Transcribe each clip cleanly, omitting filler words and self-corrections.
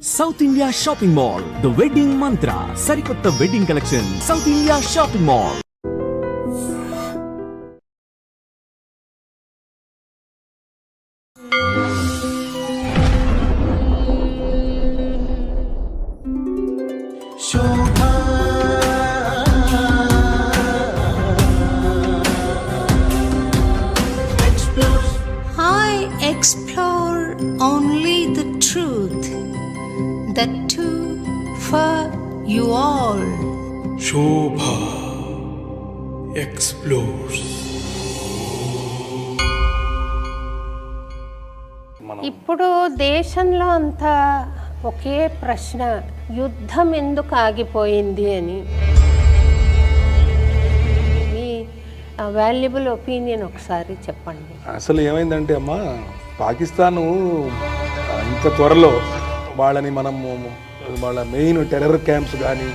South India Shopping Mall, The Wedding Mantra, Sarikotta Wedding Collection, South India Shopping Mall. I explore only the truth, the two for you all. Shobha explores. ఇప్పుడు దేశంలో అంతా ఒకే ప్రశ్న, యుద్ధం ఎందుకు ఆగిపోయింది అని. మీ valuable opinion ఒకసారి చెప్పండి. అసలు ఏమైందంటే అమ్మా, పాకిస్తాను ఇంత త్వరలో వాళ్ళని మనము వాళ్ళ మెయిన్ టెర్రర్ క్యాంప్స్ కానీ,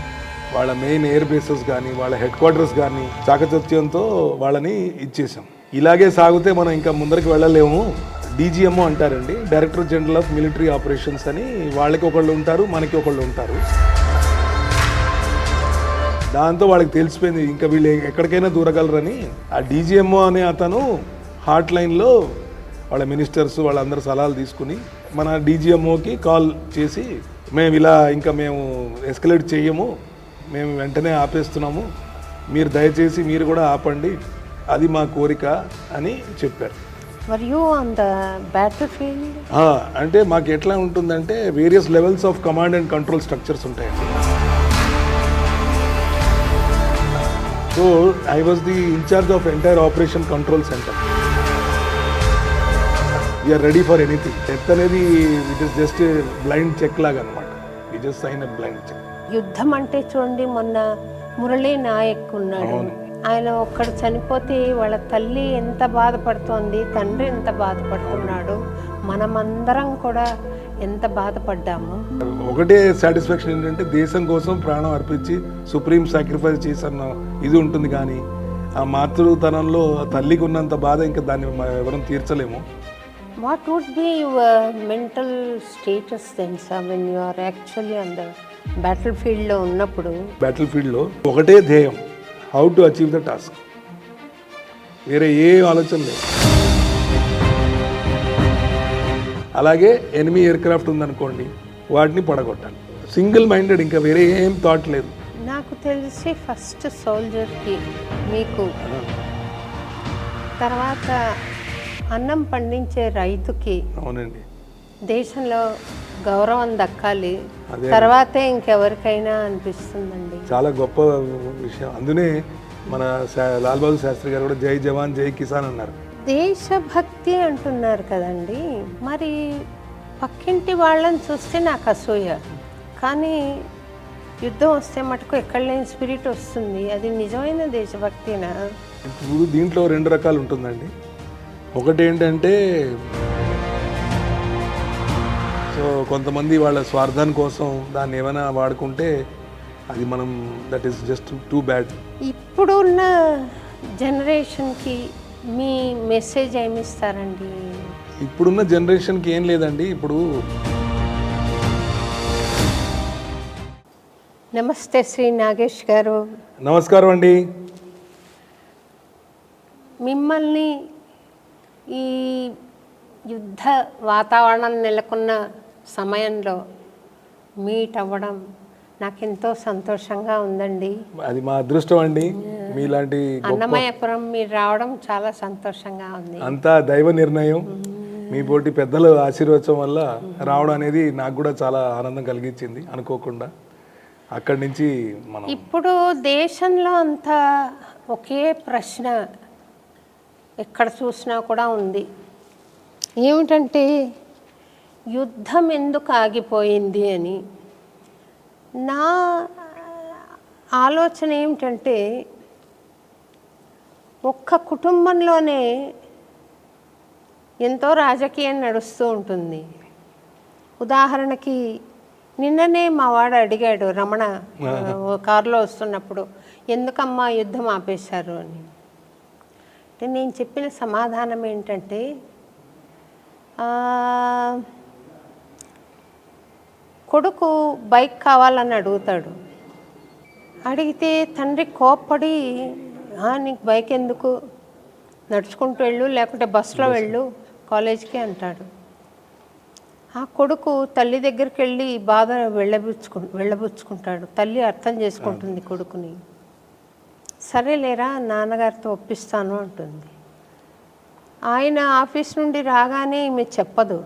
వాళ్ళ మెయిన్ ఎయిర్ బేసెస్ కానీ, వాళ్ళ హెడ్ క్వార్టర్స్ కానీ చాకచత్యంతో వాళ్ళని ఇచ్చేసాం. ఇలాగే సాగితే మనం ఇంకా ముందరికి వెళ్ళలేము. డీజీఎంఓ అంటారండి, director general of military operations అని. వాళ్ళకి ఒకళ్ళు ఉంటారు, మనకి ఒకళ్ళు ఉంటారు. దాంతో వాళ్ళకి తెలిసిపోయింది ఇంకా వీళ్ళు ఎక్కడికైనా దూరగలరని. ఆ డీజీఎంఓ అనే అతను హాట్ లైన్లో వాళ్ళ మినిస్టర్స్ వాళ్ళందరూ సలహాలు తీసుకుని మన డీజీఎంఓకి కాల్ చేసి, మేము ఎస్కలేట్ చేయము, మేము వెంటనే ఆపేస్తున్నాము, మీరు దయచేసి మీరు కూడా ఆపండి, అది మా కోరిక అని చెప్పారు. Were you on the battlefield? అంటే మాకు ఎట్లా ఉంటుందంటే various levels of command and control structures ఉంటాయండి. So I was the incharge of entire operation control centre. We're ready for anything. Death అనేది it is just blind check లాగా అనమాట. We just sign a blind cheque. యుద్ధం అంటే చూడండి, మొన్న మురళీ నాయక్ ఉన్నాడు, ఆయన ఒక్కడు చనిపోతే వాళ్ళ తల్లి ఎంత బాధపడుతోంది, తండ్రి ఎంత బాధపడుతున్నాడు, మనమందరం కూడా ఎంత బాధపడ్డాము. ఒకటే సాటిస్ఫాక్షన్ ఏంటంటే దేశం కోసం ప్రాణం అర్పించి సుప్రీం సాక్రిఫైస్ చేసన్న ఇది ఉంటుంది. కానీ ఆ మాతృతనంలో తల్లికి ఉన్నంత బాధ ఇంకా దాన్ని ఎవరం తీర్చలేము. What would be your mental status then sir when you are actually on the battle ఫీల్డ్లో ఉన్నప్పుడు? బ్యాటిల్ ఫీల్డ్లో ఒకటే ధ్యేయం, how to achieve the task. వేరే ఏ ఆలోచన లేదు. అలాగే ఎనిమీ ఎయిర్ క్రాఫ్ట్ ఉందనుకోండి, వాటిని పడగొట్టాలి. సింగిల్ మైండెడ్, ఇంకా వేరే ఏం థాట్ లేదు. నాకు తెలిసి ఫస్ట్ సోల్జర్కి, మీకు తర్వాత అన్నం పండించే రైతుకి, అవునండి, దేశంలో గౌరవం దక్కాలి, తర్వాతే ఇంకెవరికైనా అనిపిస్తుందండి. చాలా గొప్ప విషయం. అందునే మన లాల్ బహదూర్ శాస్త్రి గారు కూడా జై జవాన్ జై కిసాన్ అన్నారు. దేశభక్తి అంటున్నారు కదండి, మరి పక్కింటి వాళ్ళని చూస్తే నాకు అసూయ, కానీ యుద్ధం వస్తే మటుకు ఎక్కడ లేని స్పిరిట్ వస్తుంది. అది నిజమైన దేశభక్తినా? ఇప్పుడు దీంట్లో రెండు రకాలు ఉంటుందండి. ఒకటి ఏంటంటే, సో కొంతమంది వాళ్ళ స్వార్థం కోసం దాన్ని ఏమైనా వాడుకుంటే అది మనం that is just too bad. ఇప్పుడున్న జనరేషన్కి మీ మెసేజ్ ఏమిస్తారండి? ఇప్పుడున్న జనరేషన్కి ఏం లేదండి. ఇప్పుడు నమస్తే శ్రీ నాగేష్ గారు. నమస్కారం అండి. మిమ్మల్ని ఈ యుద్ధ వాతావరణం నెలకొన్న సమయంలో మీట్ అవ్వడం నాకెంతో సంతోషంగా ఉందండి. అది మా అదృష్టం అండి. మీలాంటి అన్నమయ్యపురం మీరు రావడం చాలా సంతోషంగా ఉంది. అంతా దైవ నిర్ణయం. మీ పోటీ పెద్దల ఆశీర్వచనం వల్ల రావడం అనేది నాకు కూడా చాలా ఆనందం కలిగించింది అనుకోకుండా. అక్కడి నుంచి మనం ఇప్పుడు దేశంలో అంతా ఒకే ప్రశ్న ఎక్కడ చూసినా కూడా ఉంది. ఏమిటంటే యుద్ధం ఎందుకు ఆగిపోయింది అని. నా ఆలోచన ఏమిటంటే, ఒక్క కుటుంబంలోనే ఎంతో రాజకీయం నడుస్తూ ఉంటుంది. ఉదాహరణకి నిన్ననే మా వాడు అడిగాడు, రమణ కారులో వస్తున్నప్పుడు, ఎందుకమ్మా యుద్ధం ఆపేశారు అని. అంటే నేను చెప్పిన సమాధానం ఏంటంటే, కొడుకు బైక్ కావాలని అడుగుతాడు. అడిగితే తండ్రి కోప్పడి, నీకు బైక్ ఎందుకు, నడుచుకుంటూ వెళ్ళు లేకుంటే బస్సులో వెళ్ళు కాలేజీకి" ఆ కొడుకు తల్లి దగ్గరికి వెళ్ళి బాధ వెళ్ళబుచ్చుకుంటాడు. తల్లి అర్థం చేసుకుంటుంది కొడుకుని. సరేలేరా, నాన్నగారితో ఒప్పిస్తాను అంటుంది. ఆయన ఆఫీస్ నుండి రాగానే ఈమె చెప్పదు.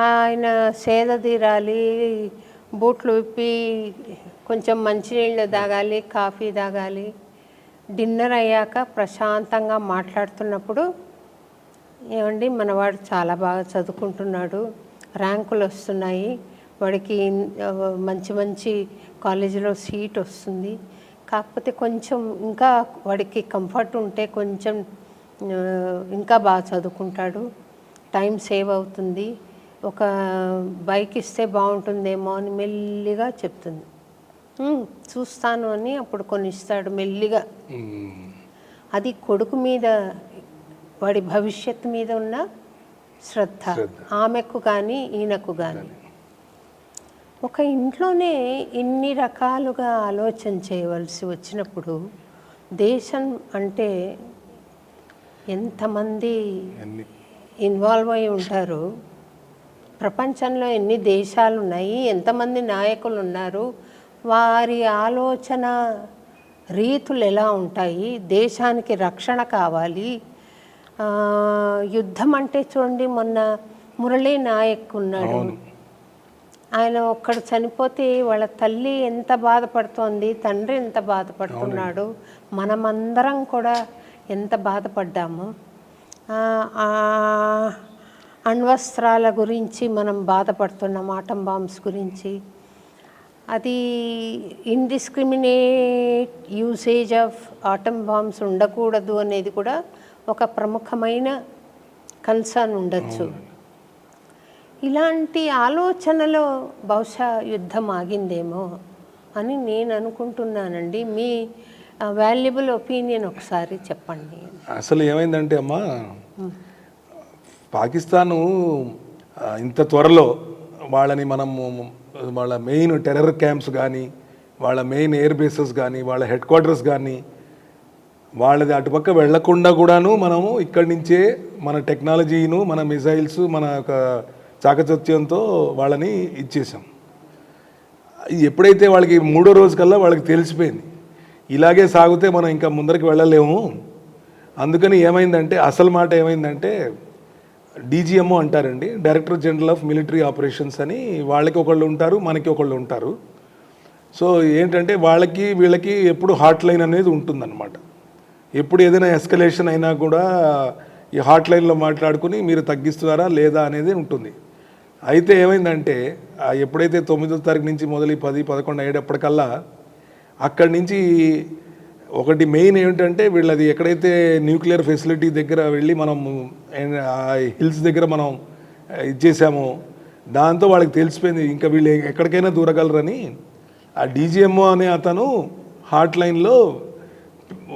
ఆయన సేద తీరాలి, బూట్లు విప్పి కొంచెం మంచినీళ్ళు తాగాలి, కాఫీ తాగాలి. డిన్నర్ అయ్యాక ప్రశాంతంగా మాట్లాడుతున్నప్పుడు, ఏమండి మనవాడు చాలా బాగా చదువుకుంటున్నాడు, ర్యాంకులు వస్తున్నాయి, వాడికి మంచి మంచి కాలేజీలో సీట్ వస్తుంది, కాకపోతే కొంచెం ఇంకా వాడికి కంఫర్ట్ ఉంటే కొంచెం ఇంకా బాగా చదువుకుంటాడు, టైం సేవ్ అవుతుంది, ఒక బైక్ ఇస్తే బాగుంటుందేమో అని మెల్లిగా చెప్తుంది. చూస్తాను అని అప్పుడు కొనిస్తాడు మెల్లిగా. అది కొడుకు మీద, వాడి భవిష్యత్తు మీద ఉన్న శ్రద్ధ, ఆమెకు కానీ ఈయనకు కానీ. ఒక ఇంట్లోనే ఇన్ని రకాలుగా ఆలోచన చేయవలసి వచ్చినప్పుడు దేశం అంటే ఎంతమంది ఇన్వాల్వ్ అయి ఉంటారు, ప్రపంచంలో ఎన్ని దేశాలు ఉన్నాయి, ఎంతమంది నాయకులు ఉన్నారు, వారి ఆలోచన రీతులు ఎలా ఉంటాయి, దేశానికి రక్షణ కావాలి. యుద్ధం అంటే చూడండి, మొన్న మురళీ నాయక్ ఉన్నాడు, ఆయన ఒక్కడు చనిపోతే వాళ్ళ తల్లి ఎంత బాధపడుతోంది, తండ్రి ఎంత బాధపడుతున్నాడు, మనమందరం కూడా ఎంత బాధపడ్డాము. అణ్వస్త్రాల గురించి మనం బాధపడుతున్నాం, ఆటం బాంబ్స్ గురించి. అది indiscriminate usage of atom bombs ఉండకూడదు అనేది కూడా ఒక ప్రముఖమైన కన్సర్న్ ఉండొచ్చు. ఇలాంటి ఆలోచనలో బహుశా యుద్ధం ఆగిందేమో అని నేను అనుకుంటున్నానండి. మీ వాల్యుబుల్ ఒపీనియన్ ఒకసారి చెప్పండి. అసలు ఏమైందంటే అమ్మా, పాకిస్తాను ఇంత త్వరలో వాళ్ళని మనము వాళ్ళ మెయిన్ టెర్రర్ క్యాంప్స్ కానీ, వాళ్ళ మెయిన్ ఎయిర్ బేసెస్ కానీ, వాళ్ళ హెడ్ క్వార్టర్స్ కానీ, వాళ్ళది అటుపక్క వెళ్లకుండా కూడాను మనము ఇక్కడి నుంచే మన టెక్నాలజీను, మన మిసైల్స్, మన యొక్క చాకచత్యంతో వాళ్ళని ఇచ్చేసాం. ఎప్పుడైతే వాళ్ళకి 3వ రోజు కల్లా వాళ్ళకి తెలిసిపోయింది ఇలాగే సాగితే మనం ఇంకా ముందరికి వెళ్ళలేము. అందుకని ఏమైందంటే, అసలు మాట ఏమైందంటే, డీజీఎంఓ అంటారండి, director general of military operations అని, వాళ్ళకి ఒకళ్ళు ఉంటారు, మనకి ఒకళ్ళు ఉంటారు. సో ఏంటంటే వాళ్ళకి వీళ్ళకి ఎప్పుడు హాట్ లైన్ అనేది ఉంటుందన్నమాట. ఎప్పుడు ఏదైనా ఎస్కలేషన్ అయినా కూడా ఈ హాట్ లైన్లో మాట్లాడుకుని మీరు తగ్గిస్తున్నారా లేదా అనేది ఉంటుంది. అయితే ఏమైందంటే, ఎప్పుడైతే 9వ తారీఖు నుంచి మొదలు 10, 11 అయ్యేటప్పటికల్లా అక్కడి నుంచి ఒకటి మెయిన్ ఏమిటంటే, వీళ్ళది ఎక్కడైతే న్యూక్లియర్ ఫెసిలిటీ దగ్గర వెళ్ళి మనం హిల్స్ దగ్గర మనం ఇచ్చేసామో, దాంతో వాళ్ళకి తెలిసిపోయింది ఇంకా వీళ్ళు ఎక్కడికైనా దూరగలరని. ఆ డీజీఎంఓ అనే అతను హాట్ లైన్లో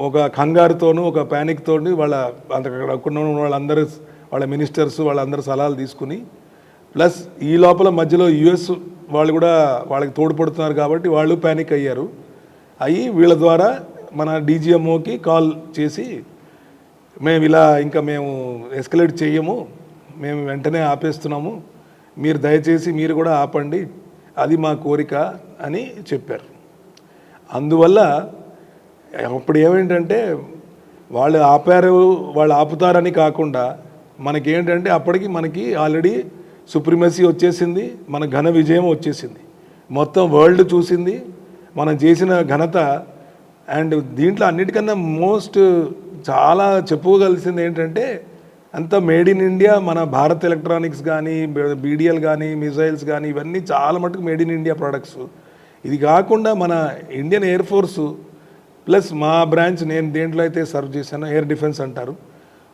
ఒక కంగారుతోనూ ఒక ప్యానిక్తోని అక్కడ వాళ్ళందరూ వాళ్ళ మినిస్టర్స్ వాళ్ళందరూ సలహాలు తీసుకుని, ప్లస్ ఈ లోపల మధ్యలో యుఎస్ వాళ్ళు కూడా వాళ్ళకి తోడ్పడుతున్నారు కాబట్టి వాళ్ళు ప్యానిక్ అయ్యారు. వీళ్ళ ద్వారా మన డీజీఎంఓకి కాల్ చేసి, మేము ఇలా ఇంకా మేము ఎస్కలేట్ చెయ్యము, మేము వెంటనే ఆపేస్తున్నాము, మీరు దయచేసి మీరు కూడా ఆపండి, అది మా కోరిక అని చెప్పారు. అందువల్ల అప్పుడు ఏమేంటంటే, వాళ్ళు ఆపారు, వాళ్ళు ఆపుతారని కాకుండా మనకేంటంటే అప్పటికి మనకి ఆల్రెడీ సుప్రీమసీ వచ్చేసింది, మన ఘన విజయం వచ్చేసింది, మొత్తం వరల్డ్ చూసింది మనం చేసిన ఘనత. అండ్ దీంట్లో అన్నిటికన్నా చాలా చెప్పుకోగలిసింది ఏంటంటే, అంత మేడ్ ఇన్ ఇండియా. మన భారత్ ఎలక్ట్రానిక్స్ కానీ, బీడిఎల్ కానీ, మిసైల్స్ కానీ, ఇవన్నీ చాలా మటుకు మేడ్ ఇన్ ఇండియా ప్రొడక్ట్స్. ఇది కాకుండా మన ఇండియన్ ఎయిర్ ఫోర్సు ప్లస్ మా బ్రాంచ్, నేను దేంట్లో అయితే సర్వ్ చేశానో ఎయిర్ డిఫెన్స్ అంటారు,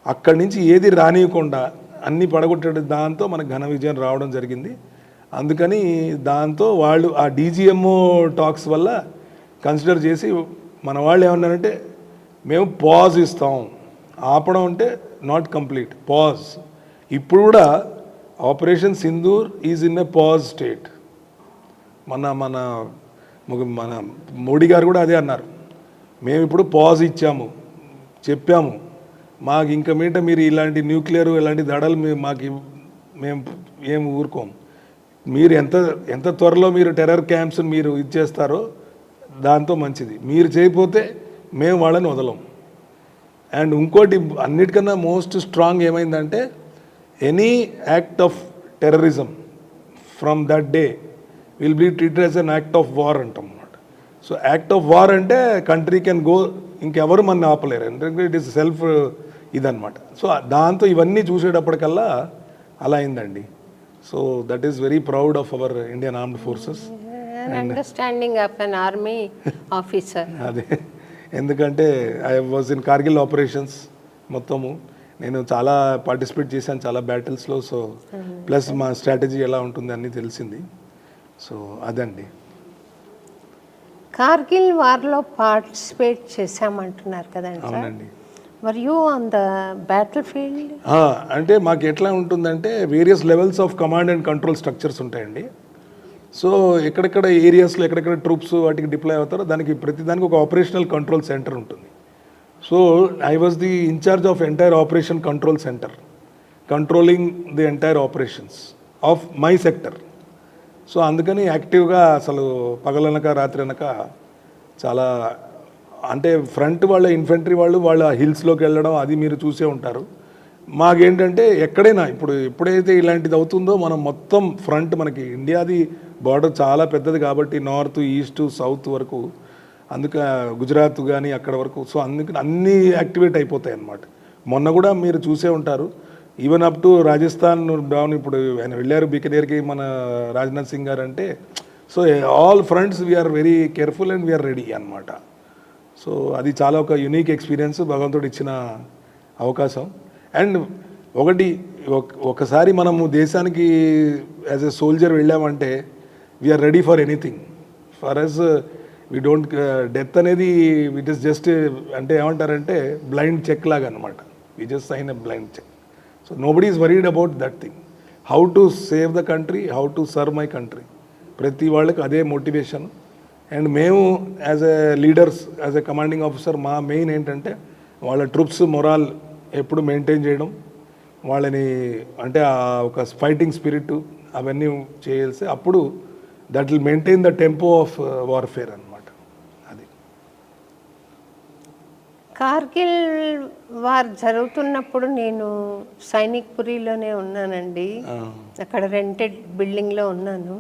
అక్కడి నుంచి ఏది రానియకుండా అన్నీ పడగొట్టే దాంతో మనకు ఘన విజయం రావడం జరిగింది. అందుకని దాంతో వాళ్ళు ఆ డీజీఎంఓ టాక్స్ వల్ల కన్సిడర్ చేసి మన వాళ్ళు ఏమన్నారంటే, మేము పాజ్ ఇస్తాం, ఆపడం అంటే నాట్ కంప్లీట్, పాజ్. ఇప్పుడు కూడా operation Sindoor is in a pause state. మన మన మోడీ గారు కూడా అదే అన్నారు. మేము ఇప్పుడు పాజ్ ఇచ్చాము, చెప్పాము, మాకు ఇంకా మీట మీరు ఇలాంటి న్యూక్లియర్ ఇలాంటి దడలు మేము ఏం ఊరుకోం. మీరు ఎంత త్వరలో మీరు టెర్రర్ క్యాంప్స్ మీరు ఇచ్చేస్తారో దాంతో మంచిది. మీరు చేయకపోతే మేము వాళ్ళని వదలం. అండ్ ఇంకోటి అన్నిటికన్నా మోస్ట్ స్ట్రాంగ్ ఏమైందంటే any act of terrorism from that day will be treated as an act of war అంటాం అన్నమాట. సో యాక్ట్ ఆఫ్ వార్ అంటే కంట్రీ కెన్ గో, ఇంకెవరు మన ఆపలేరు, ఎందుకంటే ఇట్ ఈస్ సెల్ఫ్ ఇదన్నమాట. సో దాంతో ఇవన్నీ చూసేటప్పటికల్లా అలా అయిందండి. So that is very proud of our Indian armed forces. Understanding of an army officer. అదే, ఎందుకంటే I was in Kargil operations మొత్తము నేను చాలా పార్టిసిపేట్ చేశాను చాలా బ్యాటిల్స్లో. సో ప్లస్ మా స్ట్రాటజీ ఎలా ఉంటుంది అన్నీ తెలిసింది. సో అదండి. కార్గిల్ వార్లో పార్టిసిపేట్ చేశామంటున్నారు కదండి సార్. అవునండి. వర్ you on the battle field? అంటే మాకు ఎట్లా ఉంటుందంటే various levels of command and control structures ఉంటాయండి. సో ఎక్కడెక్కడ ఏరియాస్లో ఎక్కడెక్కడ ట్రూప్స్ వాటికి డిప్లాయ్ అవుతారో దానికి ప్రతిదానికి ఒక ఆపరేషనల్ కంట్రోల్ సెంటర్ ఉంటుంది. So I was the incharge of entire operation control center, controlling the entire operations of my sector. So అందుకని యాక్టివ్గా అసలు పగలనక రాత్రి అనక చాలా, అంటే ఫ్రంట్ వాళ్ళ ఇన్ఫెంట్రీ వాళ్ళు వాళ్ళ హిల్స్లోకి వెళ్ళడం అది మీరు చూసే ఉంటారు. మాకేంటంటే ఎక్కడైనా ఎప్పుడైతే ఇలాంటిది అవుతుందో మనం మొత్తం ఫ్రంట్, మనకి ఇండియాది బార్డర్ చాలా పెద్దది కాబట్టి నార్త్ ఈస్ట్ సౌత్ వరకు, అందుకే గుజరాత్ కానీ అక్కడ వరకు. సో అందుకని అన్నీ యాక్టివేట్ అయిపోతాయి అన్నమాట. మొన్న కూడా మీరు చూసే ఉంటారు, even up to Rajasthan down. ఇప్పుడు ఆయన వెళ్ళారు బీకనేర్కి మన రాజ్నాథ్ సింగ్ గారు అంటే. So all fronts we are very careful and we are ready అన్నమాట. సో అది చాలా ఒక యూనిక్ ఎక్స్పీరియన్స్, భగవంతుడు ఇచ్చిన అవకాశం. అండ్ ఒకసారి మనము దేశానికి యాజ్ ఎ సోల్జర్ వెళ్ళామంటే we are ready for anything. For us we don't, death అనేది ఇట్ ఈస్ జస్ట్, అంటే ఏమంటారంటే బ్లైండ్ చెక్ లాగా అనమాట. We just sign a blind check. So nobody is worried about that thing. How to save the country, how to serve my country, ప్రతి వాళ్ళకి అదే motivation. And మేము as a leaders, as a commanding officer, మా main ఏంటంటే వాళ్ళ troops మొరాల్ ఎప్పుడు maintain చేయడం, వాళ్ళని అంటే ఒక ఫైటింగ్ స్పిరిట్ అవన్నీ చేయాల్సి, అప్పుడు that will maintain the tempo of warfare అనమాట. అది కార్గిల్ వార్ జరుగుతున్నప్పుడు నేను సైనిక్పురిలోనే ఉన్నానండి. అక్కడ రెంటెడ్ బిల్డింగ్లో ఉన్నాను.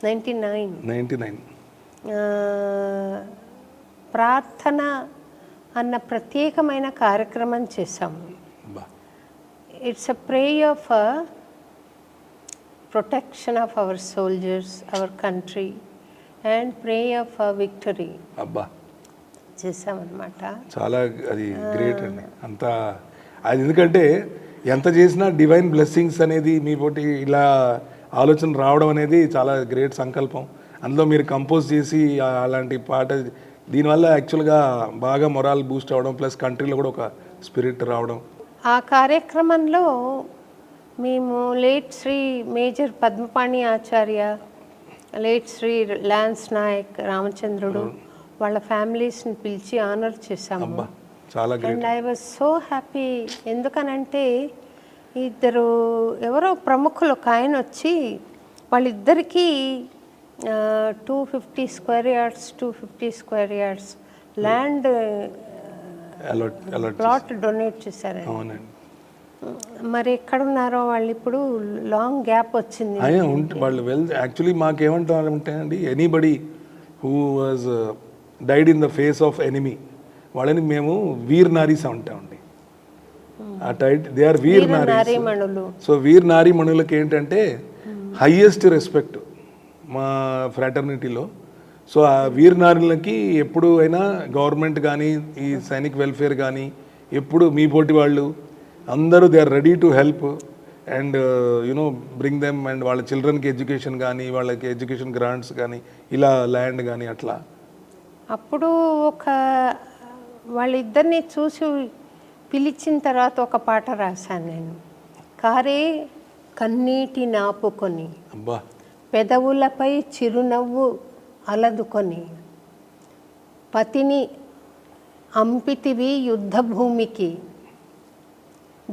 99 ప్రార్థన అన్న ప్రత్యేకమైన కార్యక్రమం చేశాము. It's a prayer for protection of our soldiers, our country, and prayer for victory చేసామన్నమాట. చాలా అది గ్రేట్ అండి. అంత అది ఎందుకంటే ఎంత చేసినా డివైన్ బ్లెస్సింగ్స్ అనేది మీ పోటీ ఇలా ఆలోచన రావడం అనేది చాలా గ్రేట్ సంకల్పం. అందులో మీరు కంపోజ్ చేసి అలాంటి పాట, దీనివల్ల యాక్చువల్గా బాగా మొరాల్ బూస్ట్ అవ్వడం, ప్లస్ కంట్రీలో కూడా ఒక స్పిరిట్ రావడం. ఆ కార్యక్రమంలో మేము లేట్ శ్రీ మేజర్ పద్మపాణి ఆచార్య, లేట్ శ్రీ లాన్స్ నాయక్ రామచంద్రుడు వాళ్ళ ఫ్యామిలీస్ని పిలిచి ఆనర్ చేశాము. చాలా great. And I was so happy. ఎందుకనంటే ఇద్దరు ఎవరో ప్రముఖులు ఒక ఆయన వచ్చి వాళ్ళిద్దరికీ 250 square yards land plot donate చేశారు. మరి ఎక్కడున్నారో వాళ్ళు ఇప్పుడు లాంగ్ గ్యాప్ వచ్చింది వాళ్ళు యాక్చువల్లీ మాకేమంటారంటే అండి, anybody who was died in the face of enemy వాళ్ళని మేము వీర్ నారీస్ అంటామండి. ఆ టైట్ దే ఆర్ వీర్ నారీమణులు. సో వీర్ నారీమణులకి ఏంటంటే హైయెస్ట్ రెస్పెక్ట్ మా ఫ్రాటర్నిటీలో. సో ఆ వీర్ నారీలకి ఎప్పుడు అయినా గవర్నమెంట్ కానీ ఈ సైనిక్ వెల్ఫేర్ కానీ ఎప్పుడు మీ పోటీ వాళ్ళు అందరూ they are ready to help and you know bring them. And వాళ్ళ చిల్డ్రన్కి ఎడ్యుకేషన్ కానీ, వాళ్ళకి ఎడ్యుకేషన్ గ్రాంట్స్ కానీ, ఇలా ల్యాండ్ కానీ అట్లా. అప్పుడు ఒక వాళ్ళిద్దరిని చూసి పిలిచిన తర్వాత ఒక పాట రాశాను నేను. కారే కన్నీటి నాపుకొని అబ్బా పెదవులపై చిరునవ్వు అలదుకొని పతిని అంపితివి యుద్ధభూమికి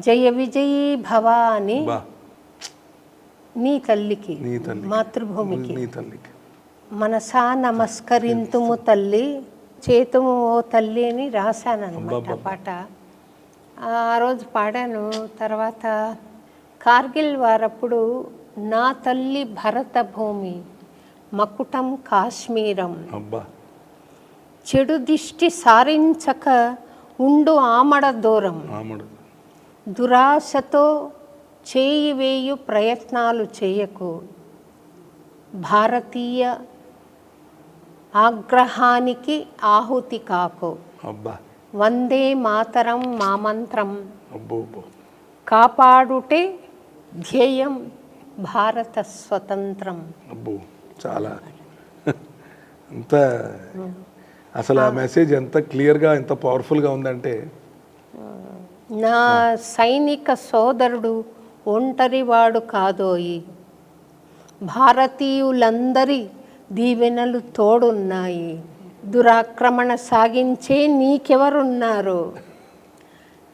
జయ విజయీ భవ అని బా నీ తల్లికి నీ తల్లి మాతృభూమికి నీ తల్లికి మనసా నమస్కరింతుము తల్లి చేతుము ఓ తల్లి అని రాశానన్నమాట పాట. ఆ రోజు పాడాను. తర్వాత కార్గిల్ వారప్పుడు నా తల్లి భరత భూమి మకుటం కాశ్మీరం అబ్బా చెడు దిష్టి సారించక ఉండు ఆమడ దూరం ఆమడు దురాశతో చేయి వేయు ప్రయత్నాలు చేయకు భారతీయ ఆగ్రహానికి ఆహుతి కాకు అబ్బా వందే మాతరం మా మంత్రం అబ్బో అబ్బో కాపాడుటే ధ్యేయం భారత స్వతంత్రం. అబ్బో చాలా అంత అసలు ఆ మెసేజ్ ఎంత క్లియర్గా ఎంత పవర్ఫుల్గా ఉందంటే నా సైనిక సోదరుడు ఒంటరివాడు కాదోయి భారతీయులందరి దీవెనలు తోడున్నాయి దురాక్రమణ సాగించే నీకెవరున్నారు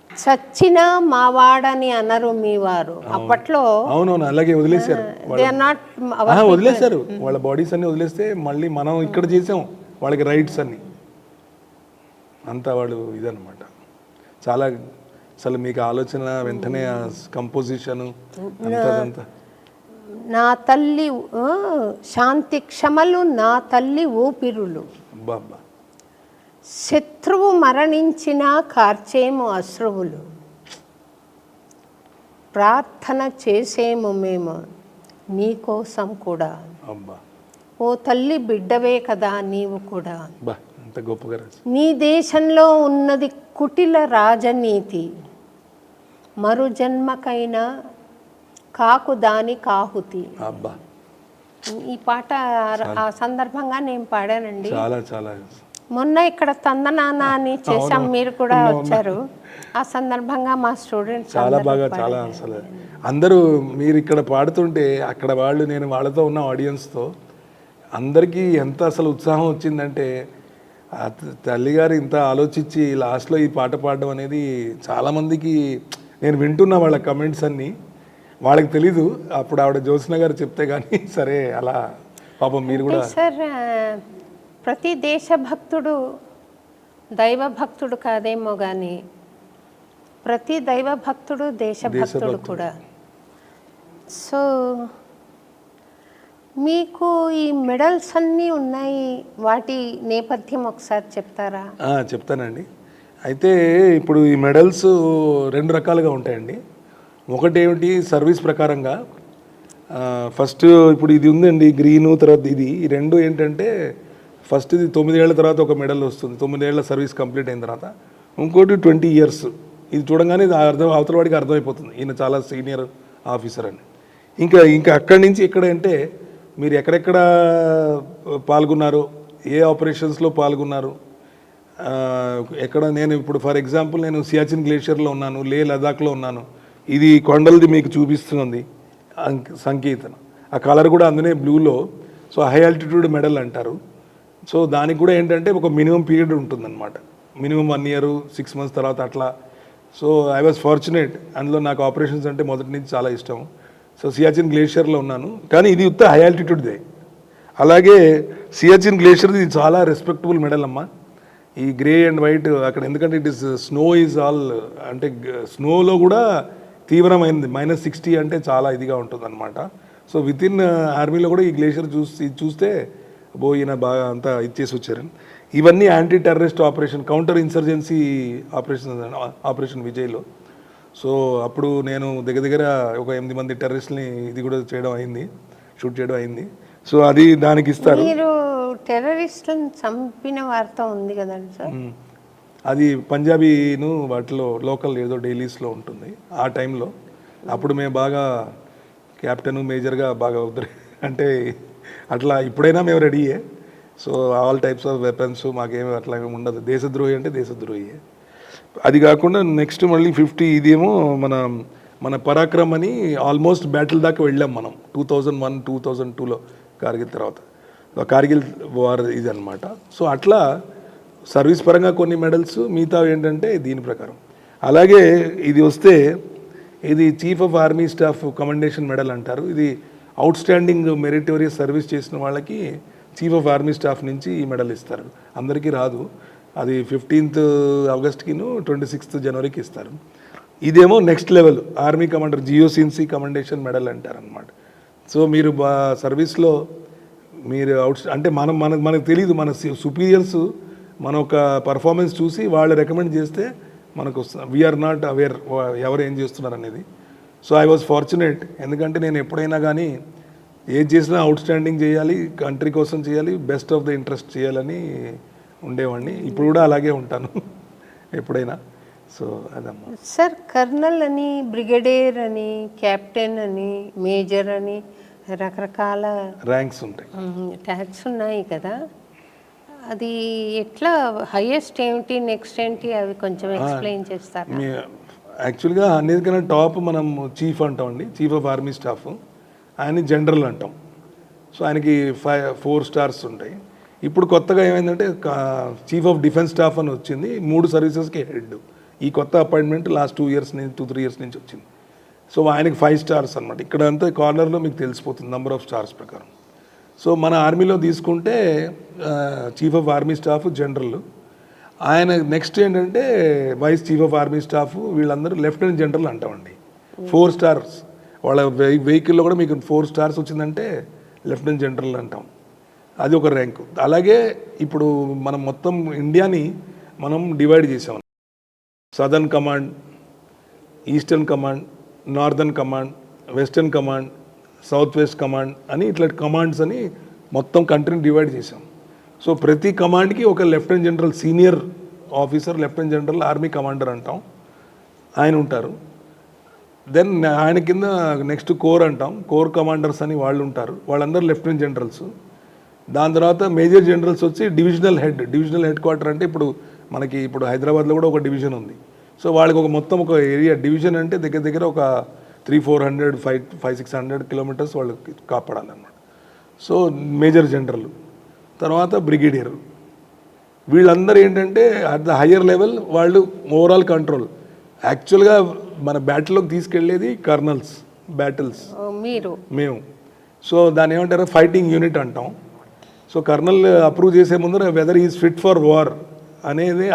చచ్చినా మావాడని అనరు మీ వారు. అప్పట్లో అవునవును అలాగే వదిలేశారు దే ఆర్ నాట్ వదిలేశారు వాళ్ళ బాడీస్ అన్ని వదిలేస్తే మళ్ళీ మనం ఇక్కడ చేసాం వాళ్ళకి రైట్స్ అన్ని అంతా వాళ్ళు ఇదన్నమాట. చాలా అసలు మీకు ఆలోచన వెంటనే కంపోజిషన్ అంతా నా తల్లి శాంతి క్షమలు నా తల్లి ఊపిరులు అబ్బా అబ్బా శత్రువు మరణించినా కార్చేము అశ్రువులు ప్రార్థన చేసేము మేము నీకోసం కూడా అబ్బా ఓ తల్లి బిడ్డవే కదా నీవు కూడా బా అంత గొప్పగా రాసి నీ దేశంలో ఉన్నది కుటిల రాజనీతి మరు జన్మకైనా కాకు దాని కాహుతి. అబ్బా ఈ పాట ఆ సందర్భంగా నేను పాడానండి. చాలా చాలా మొన్న ఇక్కడ తందనాన అని చేసాం, మీరు కూడా వచ్చారు. ఆ సందర్భంగా మా స్టూడెంట్స్ చాలా బాగా చాలా అసలు అందరూ మీరు ఇక్కడ పాడుతుంటే అక్కడ వాళ్ళు నేను వాళ్ళతో ఉన్న ఆడియన్స్తో అందరికీ ఎంత అసలు ఉత్సాహం వచ్చిందంటే తల్లిగారు ఇంత ఆలోచించి లాస్ట్లో ఈ పాట పాడడం అనేది చాలామందికి నేను వింటున్నా వాళ్ళ కమెంట్స్ అన్నీ. వాళ్ళకి తెలీదు అప్పుడు ఆవిడ జ్యోత్స్న గారు చెప్తే కానీ సరే అలా పాపం మీరు కూడా. సార్ ప్రతి దేశభక్తుడు దైవభక్తుడు కాదేమో కానీ ప్రతి దైవభక్తుడు దేశభక్తుడు కూడా. సో మీకు ఈ మెడల్స్ అన్నీ ఉన్నాయి, వాటి నేపథ్యం ఒకసారి చెప్తారా? చెప్తానండి. అయితే ఇప్పుడు ఈ మెడల్స్ రెండు రకాలుగా ఉంటాయండి. ఒకటి ఏమిటి సర్వీస్ ప్రకారంగా ఫస్ట్ ఇప్పుడు ఇది ఉందండి గ్రీను, తర్వాత ఇది, ఈ రెండు ఏంటంటే ఫస్ట్ ఇది 9 ఏళ్ల తర్వాత ఒక మెడల్ వస్తుంది, 9 ఏళ్ల సర్వీస్ కంప్లీట్ అయిన తర్వాత. ఇంకోటి 20 years. ఇది చూడంగానే ఇది అవతల వాడికి అర్థమైపోతుంది ఈయన చాలా సీనియర్ ఆఫీసర్ అని. ఇంకా అక్కడి నుంచి ఇక్కడ అంటే మీరు ఎక్కడెక్కడ పాల్గొన్నారు, ఏ ఆపరేషన్స్లో పాల్గొన్నారు, ఎక్కడ. నేను ఇప్పుడు ఫర్ ఎగ్జాంపుల్ నేను సియాచిన్ గ్లేషియర్లో ఉన్నాను, లే లదాఖ్లో ఉన్నాను. ఇది కొండలది మీకు చూపిస్తుంది సంకేతం, ఆ కలర్ కూడా అందునే బ్లూలో. సో హై ఆల్టిట్యూడ్ మెడల్ అంటారు. సో దానికి కూడా ఏంటంటే ఒక మినిమం పీరియడ్ ఉంటుందన్నమాట, మినిమం 1 year 6 months తర్వాత అట్లా. సో ఐ వాజ్ ఫార్చునేట్, అందులో నాకు ఆపరేషన్స్ అంటే మొదటి నుంచి చాలా ఇష్టం. సో సియాచిన్ గ్లేషియర్లో ఉన్నాను, కానీ ఇది ఉత్త హై ఆల్టిట్యూడ్దే. అలాగే సియాచిన్ గ్లేషియర్ ఇది చాలా రెస్పెక్టబుల్ మెడల్ అమ్మా. ఈ గ్రే అండ్ వైట్ అక్కడ, ఎందుకంటే it is snow is all, అంటే స్నోలో కూడా తీవ్రమైనది, -60 అంటే చాలా ఇదిగా ఉంటుంది అనమాట. సో విత్ ఇన్ ఆర్మీలో కూడా ఈ గ్లేషియర్ చూస్తే ఈయన బాగా అంతా ఇచ్చేసి వచ్చారు. ఇవన్నీ anti terrorist operation, counter insurgency operation విజయ్లో. సో అప్పుడు నేను దగ్గర ఒక 8 మంది టెర్రరిస్ట్ని ఇది కూడా షూట్ చేయడం అయింది. సో అది దానికి ఇస్తారు. మీరు టెర్రరిస్ట్లను చంపిన వార్త ఉంది కదండి సార్, అది పంజాబీను వాటిలో లోకల్ ఏదో డైలీస్లో ఉంటుంది ఆ టైంలో. అప్పుడు మేము బాగా క్యాప్టెన్ మేజర్గా బాగా అంటే అట్లా ఇప్పుడైనా మేము రెడీయే. So all types of weapons మాకేమి అట్లా ఏమి ఉండదు. దేశద్రోహి అంటే దేశద్రోహియే. అది కాకుండా నెక్స్ట్ మళ్ళీ 50 ఇదేమో మన మన పరాక్రమ్ అని ఆల్మోస్ట్ బ్యాటిల్ దాకా వెళ్ళాం మనం 2001, 2002లో కార్గిల్ తర్వాత. కార్గిల్ వార్ ఇది అనమాట. సో అట్లా సర్వీస్ పరంగా కొన్ని మెడల్స్, మిగతా ఏంటంటే దీని ప్రకారం. అలాగే ఇది వస్తే ఇది chief of army staff commendation medal అంటారు. ఇది అవుట్ స్టాండింగ్ మెరిటోరియస్ సర్వీస్ చేసిన వాళ్ళకి చీఫ్ ఆఫ్ ఆర్మీ స్టాఫ్ నుంచి ఈ మెడల్ ఇస్తారు. అందరికీ రాదు. అది 15th ఆగస్ట్కిను 26th జనవరికి ఇస్తారు. ఇదేమో next level army commander GOC in C commendation medal అంటారు అనమాట. సో మీరు సర్వీస్లో మీరు అంటే మనకు తెలియదు, మన సుపీరియర్స్ మన ఒక పర్ఫార్మెన్స్ చూసి వాళ్ళు రికమెండ్ చేస్తే మనకు వస్తుంది. వీఆర్ నాట్ అవేర్ ఎవరు ఏం చేస్తున్నారు అనేది. సో ఐ వాజ్ ఫార్చునేట్, ఎందుకంటే నేను ఎప్పుడైనా కానీ ఏది చేసినా అవుట్ స్టాండింగ్ చేయాలి, కంట్రీ కోసం చేయాలి, బెస్ట్ ఆఫ్ ద ఇంట్రెస్ట్ చేయాలని ఉండేవాడిని. ఇప్పుడు కూడా అలాగే ఉంటాను ఎప్పుడైనా. సో అదమ్మా. సార్, కర్నల్ అని, బ్రిగేడియర్ అని, కెప్టెన్ అని, మేజర్ అని రకరకాల ర్యాంక్స్ ఉంటాయి, ట్యాగ్స్ ఉన్నాయి కదా. అది ఎట్లా, హైయెస్ట్ ఏమిటి, నెక్స్ట్ ఏంటి, అవి కొంచెం ఎక్స్ప్లెయిన్ చేస్తారా? యాక్చువల్గా అన్నిటికన్నా టాప్ మనం చీఫ్ అంటామండి, చీఫ్ ఆఫ్ ఆర్మీ స్టాఫ్. ఆయన జనరల్ అంటాం. సో ఆయనకి 4 stars ఉంటాయి. ఇప్పుడు కొత్తగా ఏమైందంటే చీఫ్ ఆఫ్ డిఫెన్స్ స్టాఫ్ అని వచ్చింది, 3 సర్వీసెస్కి హెడ్. ఈ కొత్త అపాయింట్మెంట్ లాస్ట్ 2 years నుంచి 2-3 years నుంచి వచ్చింది. సో ఆయనకి 5 stars అనమాట. ఇక్కడ అంతా కార్నర్లో మీకు తెలిసిపోతుంది నెంబర్ ఆఫ్ స్టార్స్ ప్రకారం. సో మన ఆర్మీలో తీసుకుంటే chief of army staff general, ఆయన నెక్స్ట్ ఏంటంటే vice chief of army staff, వీళ్ళందరూ లెఫ్టినెంట్ జనరల్ అంటామండి. 4 stars వాళ్ళ వెహికల్లో కూడా మీకు 4 stars వచ్చిందంటే లెఫ్టినెంట్ జనరల్ అంటాం. అది ఒక ర్యాంకు. అలాగే ఇప్పుడు మనం మొత్తం ఇండియాని మనం డివైడ్ చేసాం. Southern command, eastern command, northern command, western command, south west command అని ఇట్లా కమాండ్స్ అని మొత్తం కంట్రీని డివైడ్ చేసాం. సో ప్రతి కమాండ్కి ఒక lieutenant general, senior officer, lieutenant general army commander అంటాం, ఆయన ఉంటారు. దెన్ ఆయన కింద నెక్స్ట్ కోర్ అంటాం, కోర్ కమాండర్స్ అని వాళ్ళు ఉంటారు, వాళ్ళందరూ లెఫ్టినెంట్ జనరల్స్. దాని తర్వాత మేజర్ జనరల్స్ వచ్చి డివిజనల్ హెడ్ క్వార్టర్ అంటే ఇప్పుడు హైదరాబాద్లో కూడా ఒక డివిజన్ ఉంది. సో వాళ్ళకి ఒక మొత్తం ఒక ఏరియా డివిజన్ అంటే దగ్గర దగ్గర ఒక 300-400, 500-600 kilometers వాళ్ళు కాపాడాలన్నమాట. సో మేజర్ జనరల్, తర్వాత బ్రిగేడియర్, వీళ్ళందరూ ఏంటంటే అట్ ద హయ్యర్ లెవెల్ వాళ్ళు ఓవరాల్ కంట్రోల్. యాక్చువల్గా మన బ్యాటిల్లోకి తీసుకెళ్లేది కర్నల్స్, మేము. సో దాన్ని ఏమంటారు, ఫైటింగ్ యూనిట్ అంటాం. సో కర్నల్ అప్రూవ్ చేసే ముందర whether is fit for war అనేది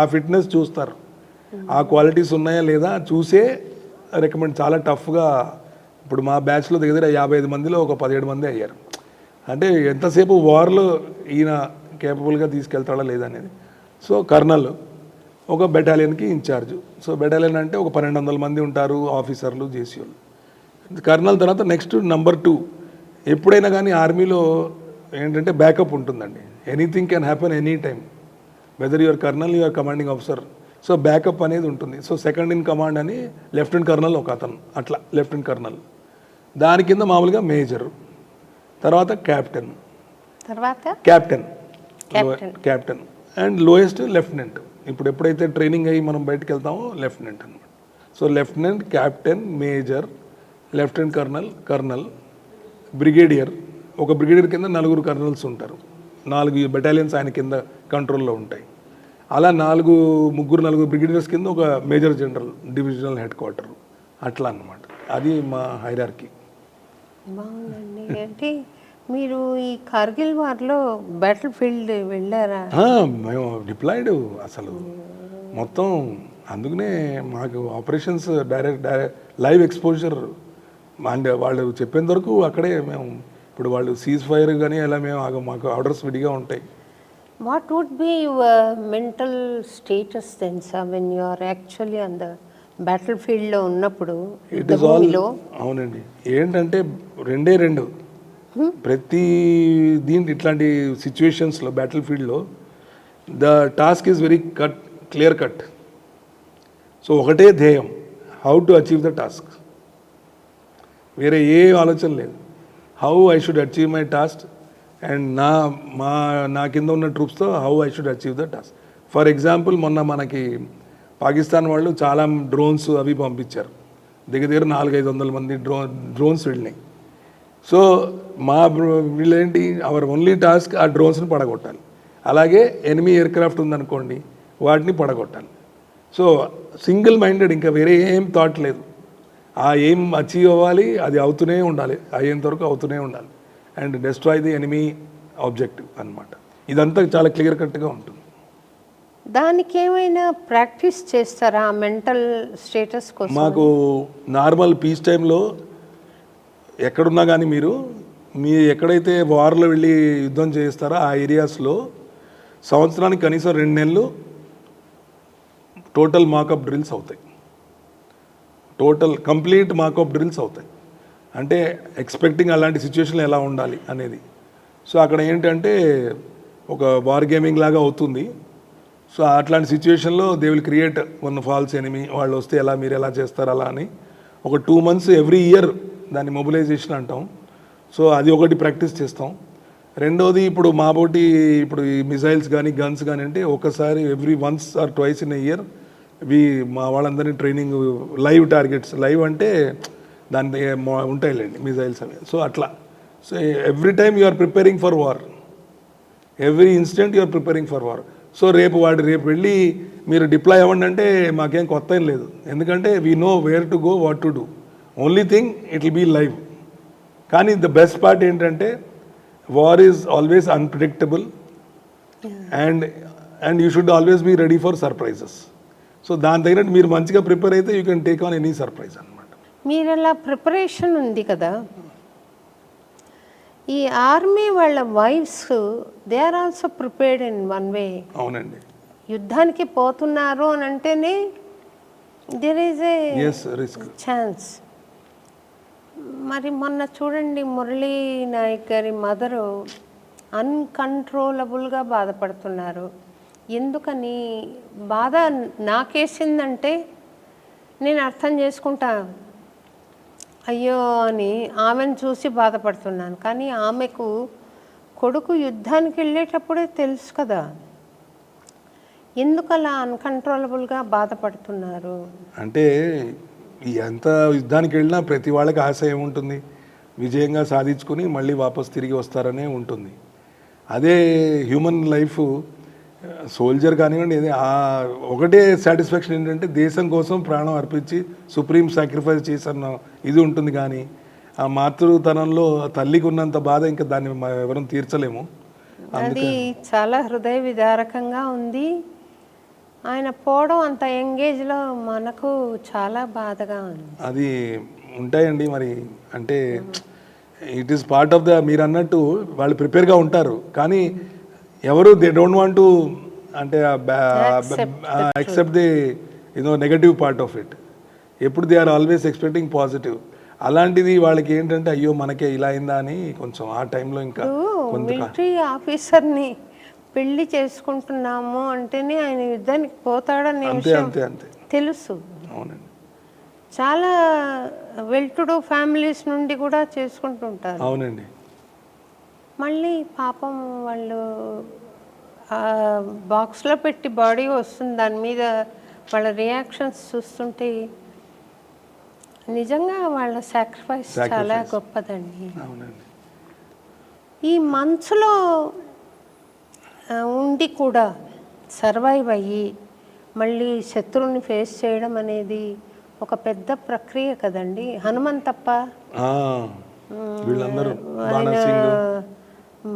ఆ ఫిట్నెస్ చూస్తారు, ఆ క్వాలిటీస్ ఉన్నాయా లేదా చూసే రికమెండ్. చాలా టఫ్గా ఇప్పుడు మా బ్యాచ్లో దగ్గర 55 మందిలో ఒక 17 మంది అయ్యారు. అంటే ఎంతసేపు వార్లో ఈయన కేపబుల్గా తీసుకెళ్తాడా లేదనేది. సో కర్నల్ ఒక బెటాలియన్కి ఇన్ఛార్జ్. సో బెటాలియన్ అంటే ఒక 1200 మంది ఉంటారు, ఆఫీసర్లు, జేసీఓలు. కర్నల్ తర్వాత నెక్స్ట్ నెంబర్ 2. ఎప్పుడైనా కానీ ఆర్మీలో ఏంటంటే బ్యాకప్ ఉంటుందండి. Anything can happen any time, weather your colonel, your commanding officer. So backup అనేది ఉంటుంది. సో సెకండ్ ఇన్ కమాండ్ అని లెఫ్టినెంట్ కర్నల్ ఒక అతను, అట్లా లెఫ్టినెంట్ కర్నల్. దాని కింద మామూలుగా మేజర్, తర్వాత క్యాప్టెన్ అండ్ లోయెస్ట్ లెఫ్టినెంట్. ఇప్పుడు ఎప్పుడైతే ట్రైనింగ్ అయ్యి మనం బయటకు వెళ్తామో లెఫ్టినెంట్ అనమాట. So lieutenant, captain, major, lieutenant colonel, brigadier. ఒక బ్రిగేడియర్ కింద 4 కర్నల్స్ ఉంటారు, 4 బెటాలియన్స్ ఆయన కింద కంట్రోల్లో ఉంటాయి. అలా 4 బ్రిగేడియర్స్ కింద ఒక major general, divisional head quarter, అట్లా అన్నమాట. అది మా హైరార్కీ. బాగుందండి. అంటే మీరు ఈ కార్గిల్ వార్లో బ్యాటిల్ ఫీల్డ్ వెళ్ళారా? మేము డిప్లాయిడ్ అసలు మొత్తం. అందుకనే మాకు operations direct live exposure. And వాళ్ళు చెప్పేంత వరకు అక్కడే మేము. ఇప్పుడు వాళ్ళు సీజ్ ఫైర్ కానీ అలా మేము మాకు ఆర్డర్స్ విడిగా ఉంటాయి. What would be your mental status then sir when you are actually on the battle ఫీల్డ్లో ఉన్నప్పుడు? ఇట్ ఈస్ ఆల్, అవునండి. ఏంటంటే 2 ప్రతి ఇట్లాంటి సిచ్యువేషన్స్లో బ్యాటిల్ ఫీల్డ్లో the task is very clear cut. So ఒకటే ధ్యేయం, how to achieve the task. వేరే ఏ ఆలోచన లేదు. How I should achieve my task and నా కింద ఉన్న ట్రూప్స్తో how I should achieve the task. For example మొన్న మనకి పాకిస్తాన్ వాళ్ళు చాలా డ్రోన్స్ అవి పంపించారు దగ్గర 400-500 మంది డ్రోన్స్ వెళ్ళినాయి. సో మా వీళ్ళేంటి అవర్ ఓన్లీ టాస్క్ ఆ డ్రోన్స్ని పడగొట్టాలి. అలాగే ఎనిమీ ఎయిర్క్రాఫ్ట్ ఉందనుకోండి వాటిని పడగొట్టాలి. సో సింగిల్ మైండెడ్, ఇంకా వేరే ఏం థాట్ లేదు. ఆ ఏం అచీవ్ అవ్వాలి, అది అవుతూనే ఉండాలి, అయ్యేంత వరకు అవుతూనే ఉండాలి. And destroy the enemy objective అన్నమాట. ఇదంతా చాలా క్లియర్ కట్గా ఉంటుంది. దానికి ఏమైనా ప్రాక్టీస్ చేస్తారా మెంటల్ స్టేటస్ కోసం? మాకు నార్మల్ పీస్ టైంలో ఎక్కడున్నా కానీ మీరు ఎక్కడైతే వార్లో వెళ్ళి యుద్ధం చేస్తారో ఆ ఏరియాస్లో సంవత్సరానికి కనీసం 2 నెలలు టోటల్ మాకప్ డ్రిల్స్ అవుతాయి. కంప్లీట్ మాకప్ డ్రిల్స్ అవుతాయి. అంటే ఎక్స్పెక్టింగ్ అలాంటి సిచ్యువేషన్లో ఎలా ఉండాలి అనేది. సో అక్కడ ఏంటంటే ఒక వార్ గేమింగ్ లాగా అవుతుంది. సో అట్లాంటి సిచ్యువేషన్లో they will create one falls enemy, వాళ్ళు వస్తే ఎలా, మీరు ఎలా చేస్తారు అలా అని ఒక 2 months ఎవ్రీ ఇయర్ దాన్ని మొబిలైజేషన్ అంటాం. సో అది ఒకటి ప్రాక్టీస్ చేస్తాం. రెండోది ఇప్పుడు ఇప్పుడు ఈ మిసైల్స్ కానీ గన్స్ కానీ అంటే ఒకసారి every once or twice in year మా వాళ్ళందరినీ ట్రైనింగ్, లైవ్ టార్గెట్స్, లైవ్ అంటే దాని ఉంటాయిలేండి మిసైల్స్ అవి. సో అట్లా. So every time you are preparing for war, every instant you are preparing for war. So రేపు వెళ్ళి మీరు డిప్లాయ్ అవ్వండి అంటే మాకేం కొత్త ఏం లేదు. ఎందుకంటే we know where to go, what to do. Only thing it will be live. కానీ ద బెస్ట్ పార్ట్ ఏంటంటే war is always unpredictable and you should always be ready for surprises. So దాని తగినట్టు మీరు మంచిగా ప్రిపేర్ అయితే you can take on any surprise అనమాట. మీరు అలా ప్రిపరేషన్ ఉంది కదా, ఈ ఆర్మీ వాళ్ళ wives they are also prepared in one way. అవునండి. యుద్ధానికి పోతున్నారు అని అంటేనే there is a risk chance. మరి మొన్న చూడండి మురళీ నాయక్ గారి మదరు అన్కంట్రోలబుల్గా బాధపడుతున్నారు. ఎందుకని బాధ నాకేసిందంటే నేను అర్థం చేసుకుంటా, అయ్యో అని ఆమెను చూసి బాధపడుతున్నాను. కానీ ఆమెకు కొడుకు యుద్ధానికి వెళ్ళేటప్పుడే తెలుసు కదా ఎందుకు అలా అన్కంట్రోలబుల్గా బాధపడుతున్నారు. అంటే ఎంత యుద్ధానికి వెళ్ళినా ప్రతి వాళ్ళకి ఆశ ఏముంటుంది, విజయంగా సాధించుకుని మళ్ళీ వాపస్ తిరిగి వస్తారనే ఉంటుంది. అదే హ్యూమన్ లైఫ్, సోల్జర్ కానివ్వండి, ఒకటే సాటిస్ఫాక్షన్ ఏంటంటే దేశం కోసం ప్రాణం అర్పించి సుప్రీం సాక్రిఫైస్ చేసిన ఇది ఉంటుంది. కానీ ఆ మాతృతనంలో తల్లికి ఉన్నంత బాధ ఇంకా దాన్ని ఎవరం తీర్చలేము. అది చాలా హృదయ విదారకంగా ఉంది. ఆయన పోవడం అంత ఎంగేజ్లో మనకు చాలా బాధగా ఉంది. అది ఉంటాయండి మరి. అంటే it is part of the, మీరు అన్నట్టు వాళ్ళు ప్రిపేర్గా ఉంటారు కానీ ఎవరు దే డోంట్ వాంట్ టు అంటే accept the negative part of it. ఎప్పుడు they are always expecting positive. అలాంటిది వాళ్ళకి ఏంటంటే అయ్యో మనకే ఇలా అయిందా అని కొంచెం ఆ టైంలో ఇంకా మిలిటరీ ఆఫీసర్ని పెళ్లి చేసుకుంటున్నాము అంటేనే ఆయన యుద్ధానికి పోతాడని తెలుసు. అవునండి. చాలా వెల్ టు డూ ఫ్యామిలీస్ నుండి కూడా చేసుకుంటుంటారు. అవునండి. మళ్ళీ పాపం వాళ్ళు బాక్స్లో పెట్టి బాడీ వస్తుంది, దాని మీద వాళ్ళ రియాక్షన్స్ చూస్తుంటే నిజంగా వాళ్ళ సాక్రిఫైస్ చాలా గొప్పదండి. ఈ మంచులో ఉండి కూడా సర్వైవ్ అయ్యి మళ్ళీ శత్రువుని ఫేస్ చేయడం అనేది ఒక పెద్ద ప్రక్రియ కదండి. హనుమంతప్ప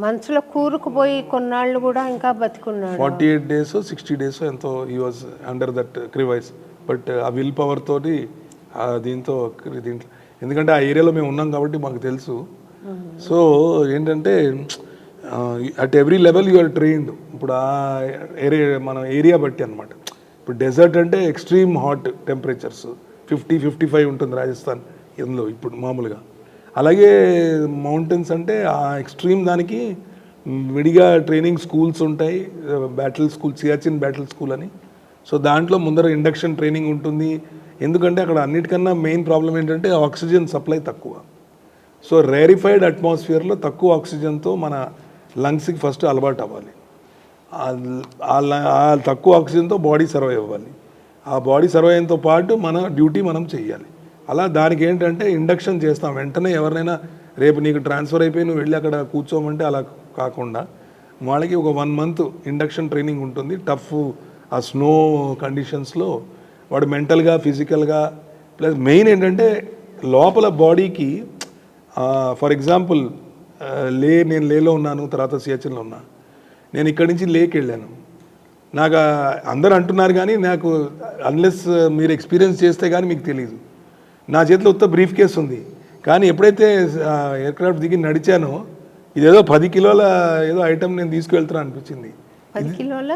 మంచులో కూరుకుపోయి కొన్నాళ్ళు కూడా ఇంకా బతికున్నాడు. 48 days 60 days ఎంతో he was under that crevice. But ఆ విల్ పవర్ తోటి దీంట్లో ఎందుకంటే ఆ ఏరియాలో మేము ఉన్నాం కాబట్టి మాకు తెలుసు. సో ఏంటంటే at every level you are trained. ఇప్పుడు ఆ మన ఏరియా బట్టి అనమాట. ఇప్పుడు డెజర్ట్ అంటే ఎక్స్ట్రీమ్ హాట్ టెంపరేచర్స్ 50-55 ఉంటుంది రాజస్థాన్ ఇందులో ఇప్పుడు మామూలుగా. అలాగే మౌంటైన్స్ అంటే ఆ ఎక్స్ట్రీమ్ దానికి విడిగా ట్రైనింగ్ స్కూల్స్ ఉంటాయి, battle school, Siachen battle school అని. సో దాంట్లో ముందర ఇండక్షన్ ట్రైనింగ్ ఉంటుంది. ఎందుకంటే అక్కడ అన్నిటికన్నా మెయిన్ ప్రాబ్లం ఏంటంటే ఆక్సిజన్ సప్లై తక్కువ. సో రేరిఫైడ్ అట్మాస్ఫియర్లో తక్కువ ఆక్సిజన్తో మన లంగ్స్కి ఫస్ట్ అలవాటు అవ్వాలి. ఆ తక్కువ ఆక్సిజన్తో బాడీ సర్వైవ్ అవ్వాలి. ఆ బాడీ సర్వైవ్తో పాటు మన డ్యూటీ మనం చేయాలి. అలా దానికి ఏంటంటే ఇండక్షన్ చేస్తాం వెంటనే. ఎవరినైనా రేపు నీకు ట్రాన్స్ఫర్ అయిపోయి నువ్వు వెళ్ళి అక్కడ కూర్చోమంటే అలా కాకుండా వాళ్ళకి ఒక 1 month ఇండక్షన్ ట్రైనింగ్ ఉంటుంది. టఫ్ ఆ స్నో కండిషన్స్లో వాడు మెంటల్గా ఫిజికల్గా ప్లస్ మెయిన్ ఏంటంటే లోపల బాడీకి ఫర్ ఎగ్జాంపుల్ నేను లేలో ఉన్నాను, తర్వాత సియాచిన్లో ఉన్నా. నేను ఇక్కడి నుంచి లేకి వెళ్ళాను. నాకు అందరూ అంటున్నారు కానీ నాకు అన్లెస్ మీరు ఎక్స్పీరియన్స్ చేస్తే కానీ మీకు తెలియదు. నా చేతిలో ఉత్త బ్రీఫ్ కేస్ ఉంది, కానీ ఎప్పుడైతే ఎయిర్క్రాఫ్ట్ దిగి నడిచానో ఇదేదో 10 కిలోల ఏదో ఐటమ్ నేను తీసుకువెళ్తున్నా అనిపించింది. 10 కిలోల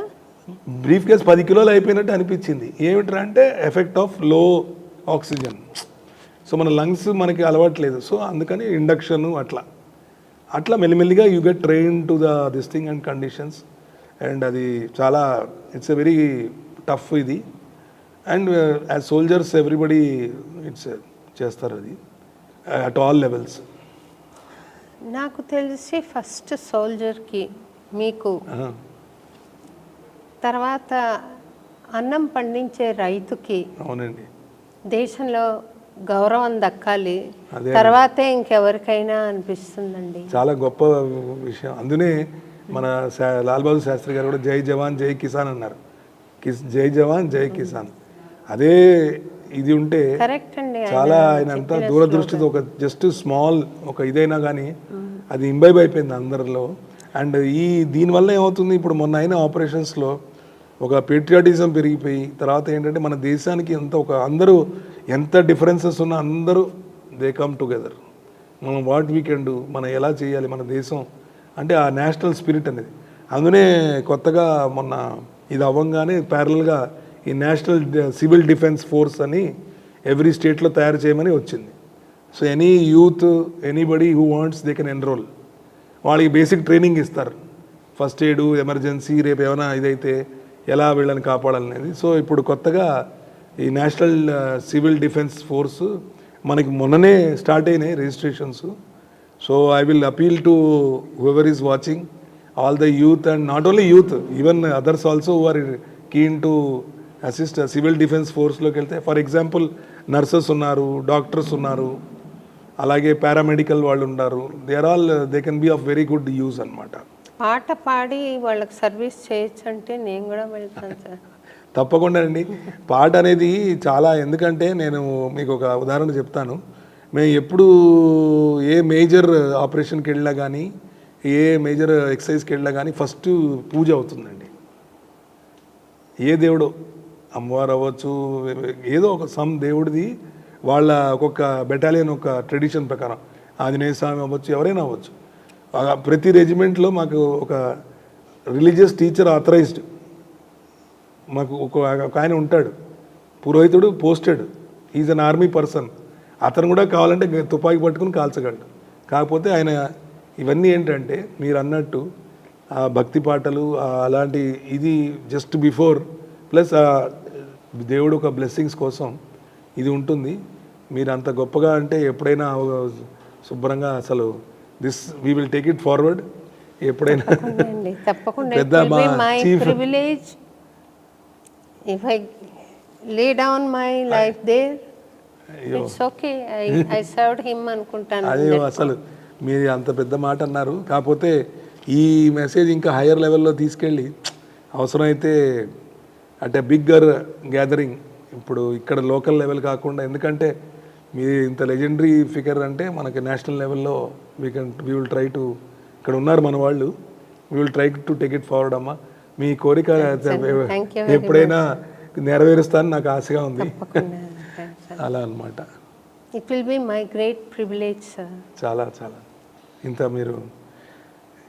బ్రీఫ్ కేస్ 10 కిలోలు అయిపోయినట్టు అనిపించింది. ఏమిట్రా అంటే ఎఫెక్ట్ ఆఫ్ లో ఆక్సిజన్. సో మన లంగ్స్ మనకి అలవాట్లేదు. సో అందుకని ఇండక్షన్ అట్లా మెల్లిమెల్లిగా you get train to this thing and conditions. And అది చాలా ఇట్స్ ఎ వెరీ టఫ్ ఇది. And as soldiers everybody it's చేస్తారు అది అట్ ఆల్ లెవెల్స్. నాకు తెలిసి ఫస్ట్ సోల్జర్కి, మీకు తర్వాత అన్నం పండించే రైతుకి అవునండి దేశంలో గౌరవం దక్కాలి, తర్వాతే ఇంకెవరికైనా అనిపిస్తుందండి. చాలా గొప్ప విషయం. అందునే మన లాల్ బహదూర్ శాస్త్రి గారు కూడా జై జవాన్ జై కిసాన్ అన్నారు. జై జవాన్ జై కిసాన్ అదే ఇది ఉంటే కరెక్ట్ అండి. చాలా ఆయన అంతా దూరదృష్టితో ఒక జస్ట్ స్మాల్ ఒక ఇదైనా కానీ అది ఇంబైబ్ అయిపోయింది అందరిలో. అండ్ దీనివల్ల ఏమవుతుంది, ఇప్పుడు మొన్న అయిన ఆపరేషన్స్లో ఒక పేట్రియాటిజం పెరిగిపోయి తర్వాత ఏంటంటే మన దేశానికి అందరూ ఎంత డిఫరెన్సెస్ ఉన్నా అందరూ దే కమ్ టుగెదర్. మనం వాట్ వీ కెన్ డూ, మనం ఎలా చేయాలి మన దేశం అంటే ఆ నేషనల్ స్పిరిట్ అనేది. అందునే కొత్తగా మొన్న ఇది అవ్వంగానే ప్యారల్గా ఈ నేషనల్ సివిల్ డిఫెన్స్ ఫోర్స్ అని ఎవ్రీ స్టేట్లో తయారు చేయమని వచ్చింది. So any youth anybody who wants they can enrol. వాళ్ళకి బేసిక్ ట్రైనింగ్ ఇస్తారు, ఫస్ట్ ఎయిడ్, ఎమర్జెన్సీ, రేపు ఏమైనా ఇదైతే ఎలా వీళ్ళని కాపాడాలనేది. సో ఇప్పుడు కొత్తగా ఈ నేషనల్ సివిల్ డిఫెన్స్ ఫోర్స్ మనకి మొన్ననే స్టార్ట్ అయినాయి registrations. So I will appeal to whoever is watching, all the youth and not only youth, even others also who are keen to assist civil defence ఫోర్స్లోకి వెళ్తే. For example nurses ఉన్నారు, doctors ఉన్నారు, అలాగే paramedical వాళ్ళు ఉన్నారు. They can be of very good use అనమాట. పాట పాడి వాళ్ళకి సర్వీస్ చేయొచ్చు అంటే నేను కూడా వెళ్తాను సార్. తప్పకుండా అండి. పాట అనేది చాలా, ఎందుకంటే నేను మీకు ఒక ఉదాహరణ చెప్తాను. మేము ఎప్పుడు ఏ మేజర్ ఆపరేషన్కి వెళ్ళినా కానీ, ఏ మేజర్ ఎక్సర్సైజ్కి వెళ్ళినా కానీ ఫస్ట్ పూజ అవుతుందండి. ఏ దేవుడో, అమ్మవారు అవ్వచ్చు, ఏదో ఒక సమ్ దేవుడిది, వాళ్ళ ఒక్కొక్క బెటాలియన్ ఒక ట్రెడిషన్ ప్రకారం, ఆంజనేయ స్వామి అవ్వచ్చు, ఎవరైనా అవ్వచ్చు. ప్రతి రెజిమెంట్లో మాకు ఒక రిలీజియస్ టీచర్ ఆథరైజ్డ్, మాకు ఒక ఆయన ఉంటాడు, పురోహితుడు posted, is an army person. అతను కూడా కావాలంటే తుపాకీ పట్టుకుని కాల్చగలడు. కాకపోతే ఆయన ఇవన్నీ ఏంటంటే మీరు అన్నట్టు ఆ భక్తి పాటలు అలాంటి ఇది జస్ట్ బిఫోర్, ప్లస్ దేవుడు ఒక బ్లెస్సింగ్స్ కోసం ఇది ఉంటుంది. మీరు అంత గొప్పగా అంటే ఎప్పుడైనా శుభ్రంగా అసలు this we will take it forward. ఎప్పుడైనా పెద్ద మా chief if I lay down my life there, it's okay. I served him అనుకుంటాను. అదే అసలు మీరు అంత పెద్ద మాట అన్నారు. కాకపోతే ఈ మెసేజ్ ఇంకా హయ్యర్ లెవెల్లో తీసుకెళ్ళి అవసరమైతే అంటే బిగ్గర్ గ్యాదరింగ్, ఇప్పుడు ఇక్కడ లోకల్ లెవెల్ కాకుండా, ఎందుకంటే మీరు ఇంత లెజెండరీ ఫిగర్ అంటే మనకి నేషనల్ లెవెల్లో వీ విల్ ట్రై టు, ఇక్కడ ఉన్నారు మన వాళ్ళు, we will try to take it forward. అమ్మా మీ కోరిక ఎప్పుడైనా నెరవేరుస్తాను నాకు ఆశగా ఉంది. అలా అనమాట. It will be my great privilege sir. చాలా చాలా ఇంత మీరు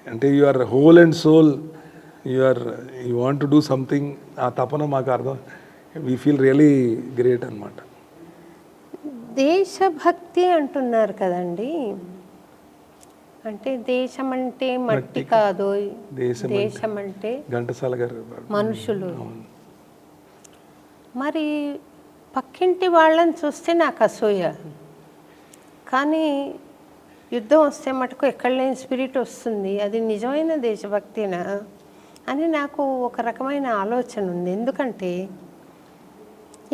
అంటే you are whole and soul, you want to do something. ఆ తపన మాకు అర్థం, వీ ఫీల్ రియలీ గ్రేట్ అనమాట. దేశభక్తి అంటున్నారు కదండి, అంటే దేశం అంటే మట్టి కాదు, దేశం అంటే ఘంటసాల గారు మనుషులు. మరి పక్కింటి వాళ్ళని చూస్తే నాకు అసూయ, కానీ యుద్ధం వస్తే మటుకు ఎక్కడ లేని స్పిరిట్ వస్తుంది. అది నిజమైన దేశభక్తినా అని నాకు ఒక రకమైన ఆలోచన ఉంది. ఎందుకంటే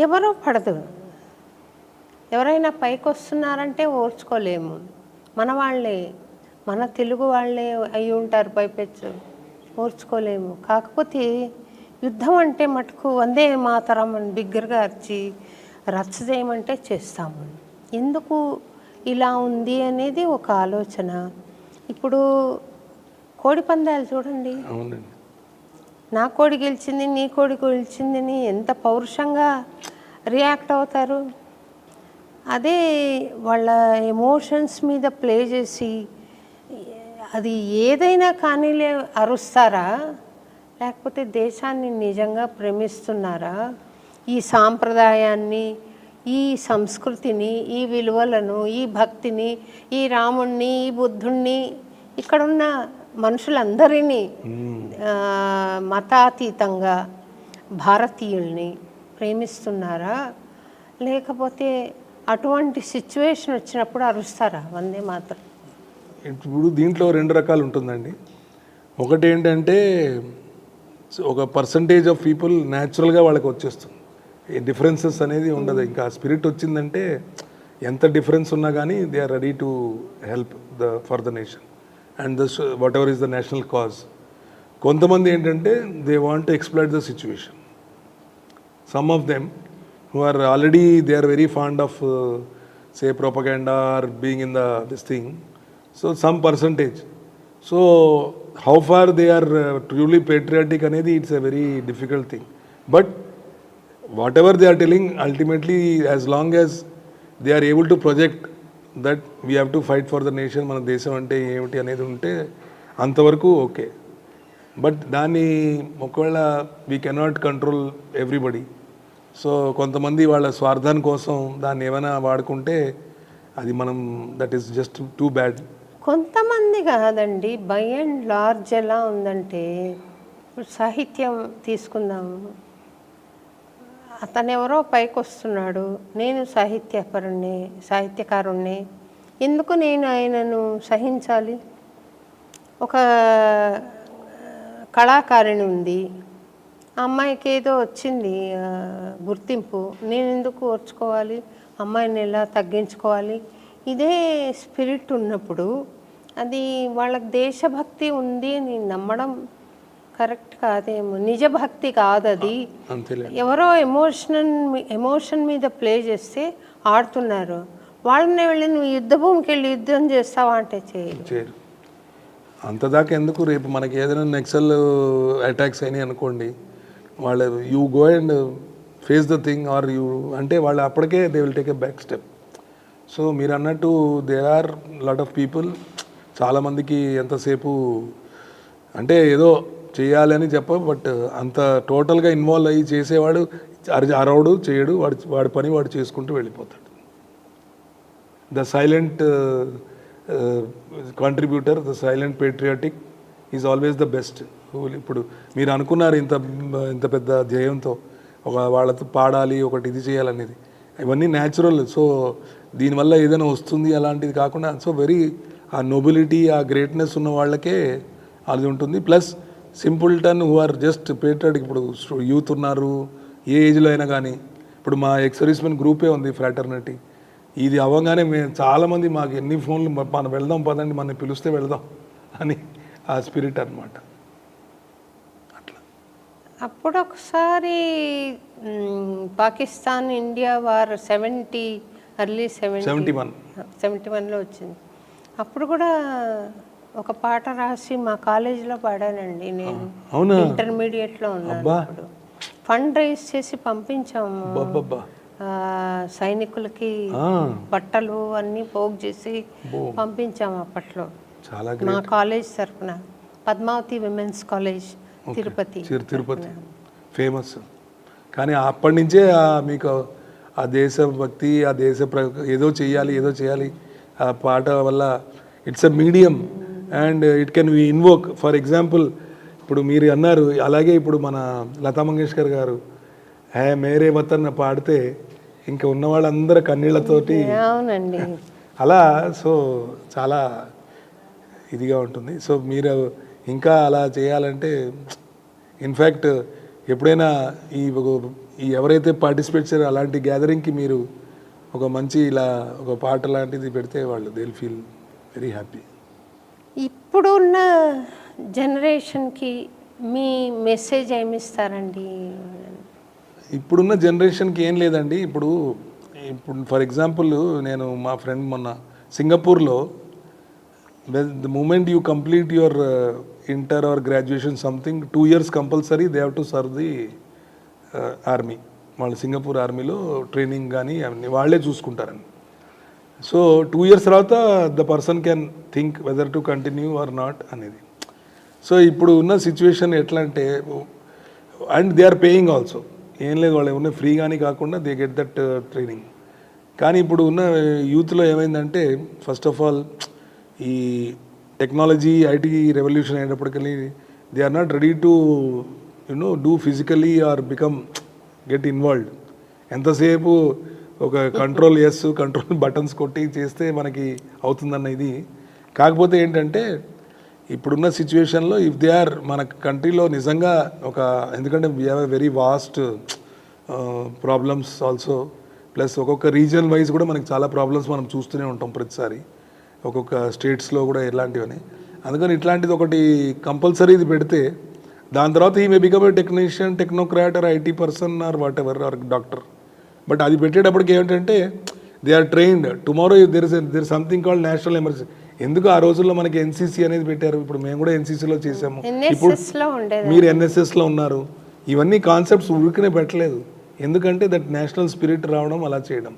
ఎవరో పడదు, ఎవరైనా పైకి వస్తున్నారంటే ఓర్చుకోలేము. మన వాళ్ళే, మన తెలుగు వాళ్ళే అయి ఉంటారు పైపెచ్చు, ఓర్చుకోలేము. కాకపోతే యుద్ధం అంటే మటుకు వందే మాతరం అని బిగ్గరగా అరిచి రచ్చ చేయమంటే చేస్తాము. ఎందుకు ఇలా ఉంది అనేది ఒక ఆలోచన. ఇప్పుడు కోడి పందాలు చూడండి, అవునండి. నా కోడి గెలిచింది, నీ కోడి గెలిచిందని ఎంత పౌరుషంగా రియాక్ట్ అవుతారు. అదే వాళ్ళ ఎమోషన్స్ మీద ప్లే చేసి అది ఏదైనా కానీ అరుస్తారా, లేకపోతే దేశాన్ని నిజంగా ప్రేమిస్తున్నారా? ఈ సాంప్రదాయాన్ని, ఈ సంస్కృతిని, ఈ విలువలను, ఈ భక్తిని, ఈ రాముణ్ణి, ఈ బుద్ధుణ్ణి, ఇక్కడున్న మనుషులందరినీ మతాతీతంగా భారతీయుల్ని ప్రేమిస్తున్నారా? లేకపోతే అటువంటి సిచ్యువేషన్ వచ్చినప్పుడు అరుస్తారా వందే మాత్రం? ఇప్పుడు దీంట్లో 2 రకాలు ఉంటుందండి. ఒకటి ఏంటంటే ఒక పర్సంటేజ్ ఆఫ్ పీపుల్ న్యాచురల్గా వాళ్ళకి వచ్చేస్తుంది, డిఫరెన్సెస్ అనేది ఉండదు. ఇంకా స్పిరిట్ వచ్చిందంటే ఎంత డిఫరెన్స్ ఉన్నా కానీ they are ready to help for the nation and whatever is the national cause. కొంతమంది ఏంటంటే they want to exploit the situation. Some of them who are already, they are very fond of say propaganda or being in this thing. So some percentage. So how far they are truly patriotic anedi, it's a very difficult thing. But whatever they are telling, ultimately as long as they are able to project that we have to fight for the nation, మన దేశం అంటే ఏమిటి అనేది ఉంటే అంతవరకు okay. But దాన్ని ఒకవేళ we cannot control everybody. So కొంతమంది వాళ్ళ స్వార్థాని కోసం దాన్ని ఏమైనా వాడుకుంటే అది మనం that is just too bad. కొంతమంది కాదండి, బై అండ్ లార్జ్ ఎలా ఉందంటే, ఇప్పుడు సాహిత్యం తీసుకుందాము. అతను ఎవరో పైకి వస్తున్నాడు, నేను సాహిత్యకారుణ్ణి, ఎందుకు నేను ఆయనను సహించాలి? ఒక కళాకారిణి ఉంది, అమ్మాయికి ఏదో వచ్చింది గుర్తింపు, నేను ఎందుకు ఓర్చుకోవాలి? అమ్మాయిని ఎలా తగ్గించుకోవాలి? ఇదే స్పిరిట్ ఉన్నప్పుడు అది వాళ్ళకి దేశభక్తి ఉంది అని నమ్మడం కరెక్ట్ కాదేమో. నిజభక్తి కాదు అది. ఎవరో ఎమోషన్ మీద ప్లే చేస్తే ఆడుతున్నారు. వాళ్ళని వెళ్ళి నువ్వు యుద్ధభూమికి వెళ్ళి యుద్ధం చేస్తావా అంటే చేయరు. అంతదాకా ఎందుకు? రేపు మనకి ఏదైనా నక్సల్ అటాక్స్ అయినాయి అనుకోండి, వాళ్ళు you go and face the thing or you అంటే వాళ్ళు అప్పటికే they will take a back step. So మీరు అన్నట్టు there are lot of people, చాలామందికి ఎంతసేపు అంటే ఏదో చేయాలి అని బట్ అంత టోటల్గా ఇన్వాల్వ్ అయ్యి చేసేవాడు అరవడు, చేయడు, వాడి పని వాడు చేసుకుంటూ వెళ్ళిపోతాడు. The silent contributor, the silent patriotic is always the best. ఇప్పుడు మీరు అనుకున్నారు ఇంత పెద్ద ధ్యేయంతో వాళ్ళతో పాడాలి, ఒకటి ఇది చేయాలనేది, ఇవన్నీ న్యాచురల్. సో దీనివల్ల ఏదైనా వస్తుంది అలాంటిది కాకుండా, సో వెరీ ఆ నొబిలిటీ, ఆ గ్రేట్నెస్ ఉన్న వాళ్ళకే అది ఉంటుంది. Plus simpleton who are just patriotic. ఇప్పుడు యూత్ ఉన్నారు, ఏ ఏజ్లో అయినా కానీ. ఇప్పుడు మా ఎక్స్-సర్వీస్మెన్ గ్రూపే ఉంది ఫ్రాటర్నిటీ. ఇది అవ్వగానే మేము చాలామంది మాకు ఎన్ని ఫోన్లు, మనం వెళ్దాం పదండి, మనం పిలిస్తే వెళ్దాం అని ఆ స్పిరిట్ అన్నమాట. అప్పుడు ఒకసారి పాకిస్తాన్ ఇండియా వార్ 71లో వచ్చింది. అప్పుడు కూడా ఒక పాట రాసి మా కాలేజీలో పాడానండి నేను. ఇంటర్మీడియట్లో ఉన్నాను. అప్పుడు ఫండ్ రైజ్ చేసి పంపించాము సైనికులకి, బట్టలు అన్నీ పోగు చేసి పంపించాము అప్పట్లో మా కాలేజ్ తరఫున. Padmavathi women's college, Tirupati famous. కానీ అప్పటి నుంచే మీకు ఆ దేశభక్తి, ఆ ఏదో చేయాలి ఆ పాట వల్ల it's a medium and it can we invoke. For example ఇప్పుడు మీరు అన్నారు, అలాగే ఇప్పుడు మన లతా మంగేష్కర్ గారు హే మేరే వతన్ పాడితే ఇంకా ఉన్న వాళ్ళందరూ కన్నీళ్లతోటి, అవునండి అలా. సో చాలా ఇదిగా ఉంటుంది. సో మీరు ఇంకా అలా చేయాలంటే, ఇన్ఫ్యాక్ట్ ఎప్పుడైనా ఈ ఎవరైతే పార్టిసిపేట్ చేయారో అలాంటి గ్యాదరింగ్కి మీరు ఒక మంచి ఇలా ఒక పాట లాంటిది పెడితే వాళ్ళు they will feel very happy. ఇప్పుడున్న జనరేషన్కి మీ మెసేజ్ ఏమిస్తారండి? ఇప్పుడున్న జనరేషన్కి ఏం లేదండి. ఇప్పుడు ఫర్ ఎగ్జాంపుల్ నేను మా ఫ్రెండ్ మొన్న సింగపూర్లో the moment you complete your inter or graduation something 2 years compulsory they have to serve the army. వాళ్ళు సింగపూర్ ఆర్మీలో ట్రైనింగ్ కానీ అవన్నీ వాళ్ళే చూసుకుంటారని. సో 2 years తర్వాత the person can think whether to continue or not అనేది. సో ఇప్పుడు ఉన్న సిచ్యువేషన్ ఎట్లా అంటే, and they are paying also, ఏం లేదు వాళ్ళు ఏమన్నా ఫ్రీ కానీ కాకుండా దే గెట్ దట్ ట్రైనింగ్. కానీ ఇప్పుడు ఉన్న యూత్లో ఏమైందంటే, ఫస్ట్ ఆఫ్ ఆల్ ఈ టెక్నాలజీ ఐటీ రెవల్యూషన్ అయినప్పటికీ they are not ready to do physically or become get involved. ఎంతసేపు ఒక కంట్రోల్ బటన్స్ కొట్టి చేస్తే మనకి అవుతుందన్న ఇది. కాకపోతే ఏంటంటే ఇప్పుడున్న సిచ్యువేషన్లో ఇఫ్ దే ఆర్ మన కంట్రీలో నిజంగా ఎందుకంటే we have a very vast problems also, plus ఒక్కొక్క రీజన్ వైజ్ కూడా మనకి చాలా ప్రాబ్లమ్స్ మనం చూస్తూనే ఉంటాం ప్రతిసారి, ఒక్కొక్క స్టేట్స్లో కూడా ఇలాంటివని. అందుకని ఇట్లాంటిది ఒకటి కంపల్సరీ ఇది పెడితే దాని తర్వాత ఈ may become a technician, technocrat or IT person or whatever or doctor. But అది పెట్టేటప్పటికి ఏమిటంటే they are trained. Tomorrow there is something called national emergency. ఎందుకు ఆ రోజుల్లో మనకి ఎన్సీసీ అనేది పెట్టారు. ఇప్పుడు మేము కూడా ఎన్సీసీలో చేసాము, ఇప్పుడు మీరు ఎన్ఎస్ఎస్లో ఉన్నారు. ఇవన్నీ కాన్సెప్ట్స్ ఉరికినే పెట్టలేదు, ఎందుకంటే దట్ నేషనల్ స్పిరిట్ రావడం అలా చేయడం.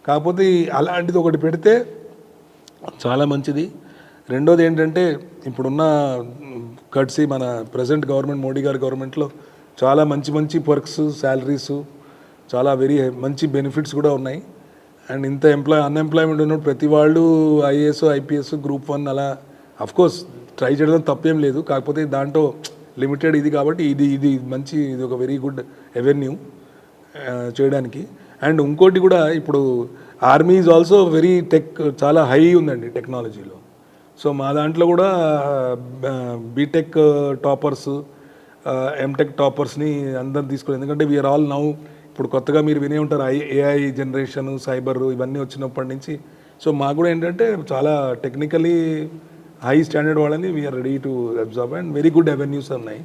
కాకపోతే అలాంటిది ఒకటి పెడితే చాలా మంచిది. రెండోది ఏంటంటే ఇప్పుడున్న కట్సి మన ప్రజెంట్ గవర్నమెంట్, మోడీ గారి గవర్నమెంట్లో చాలా మంచి మంచి పర్క్స్, శాలరీసు, చాలా వెరీ మంచి బెనిఫిట్స్ కూడా ఉన్నాయి. అండ్ ఇంత అన్ఎంప్లాయ్మెంట్ ఉన్నప్పుడు ప్రతి వాళ్ళు ఐఏఎస్, ఐపీఎస్, గ్రూప్ 1 అలా అఫ్కోర్స్ ట్రై చేయడం తప్పేం లేదు. కాకపోతే దాంట్లో లిమిటెడ్ ఇది కాబట్టి ఇది మంచి, ఇది ఒక వెరీ గుడ్ అవెన్యూ చేయడానికి. అండ్ ఇంకోటి కూడా ఇప్పుడు ఆర్మీ ఈజ్ ఆల్సో వెరీ చాలా హై ఉందండి టెక్నాలజీలో. సో మా దాంట్లో కూడా బీటెక్ టాపర్స్, ఎంటెక్ టాపర్స్ని అందరిని తీసుకుని, ఎందుకంటే వీఆర్ ఆల్ నౌ ఇప్పుడు కొత్తగా మీరు వినే ఉంటారు ఏఐ జనరేషన్, సైబర్ ఇవన్నీ వచ్చినప్పటి నుంచి. సో మాకు కూడా ఏంటంటే చాలా టెక్నికలీ హై స్టాండర్డ్ వాళ్ళని we are ready to absorb and very good avenues ఉన్నాయి.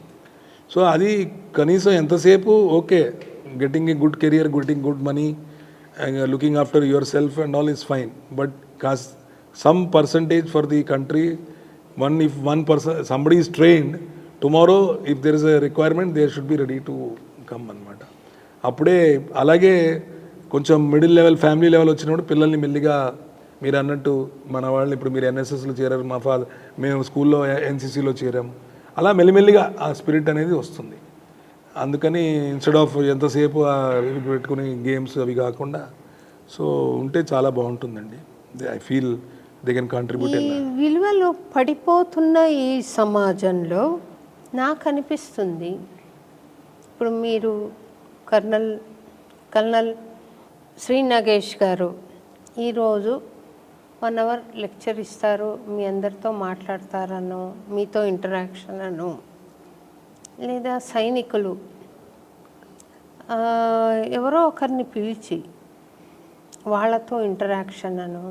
సో అది కనీసం ఎంతసేపు okay, getting a good career, getting good money, looking after your self and all is fine. But some percentage for the country, if one person, somebody is trained, tomorrow if there is a requirement they should be ready to come అన్నమాట. అప్పుడే అలాగే కొంచెం middle level, family level వచ్చినప్పుడు పిల్లల్ని మెల్లిగా మీరు అన్నట్టు మన వాళ్ళని, ఇప్పుడు మీరు ఎన్ఎస్ఎస్లో చేరారు, మేము స్కూల్లో ఎన్సీసీలో చేరాము, అలా మెల్లిమెల్లిగా ఆ స్పిరిట్ అనేది వస్తుంది. అందుకని ఇన్స్టెడ్ ఆఫ్ ఎంతసేపు పెట్టుకుని గేమ్స్ అవి కాకుండా సో ఉంటే చాలా బాగుంటుందండి. I feel they can contribute. ఈ విలువలు పడిపోతున్న ఈ సమాజంలో నాకు అనిపిస్తుంది, ఇప్పుడు మీరు కర్నల్ శ్రీ నాగేష్ గారు ఈరోజు 1 hour లెక్చర్ ఇస్తారు, మీ అందరితో మాట్లాడతారనో, మీతో ఇంటరాక్షన్ అను, లేదా సైనికులు ఎవరో ఒకరిని పిలిచి వాళ్ళతో ఇంటరాక్షన్ అను,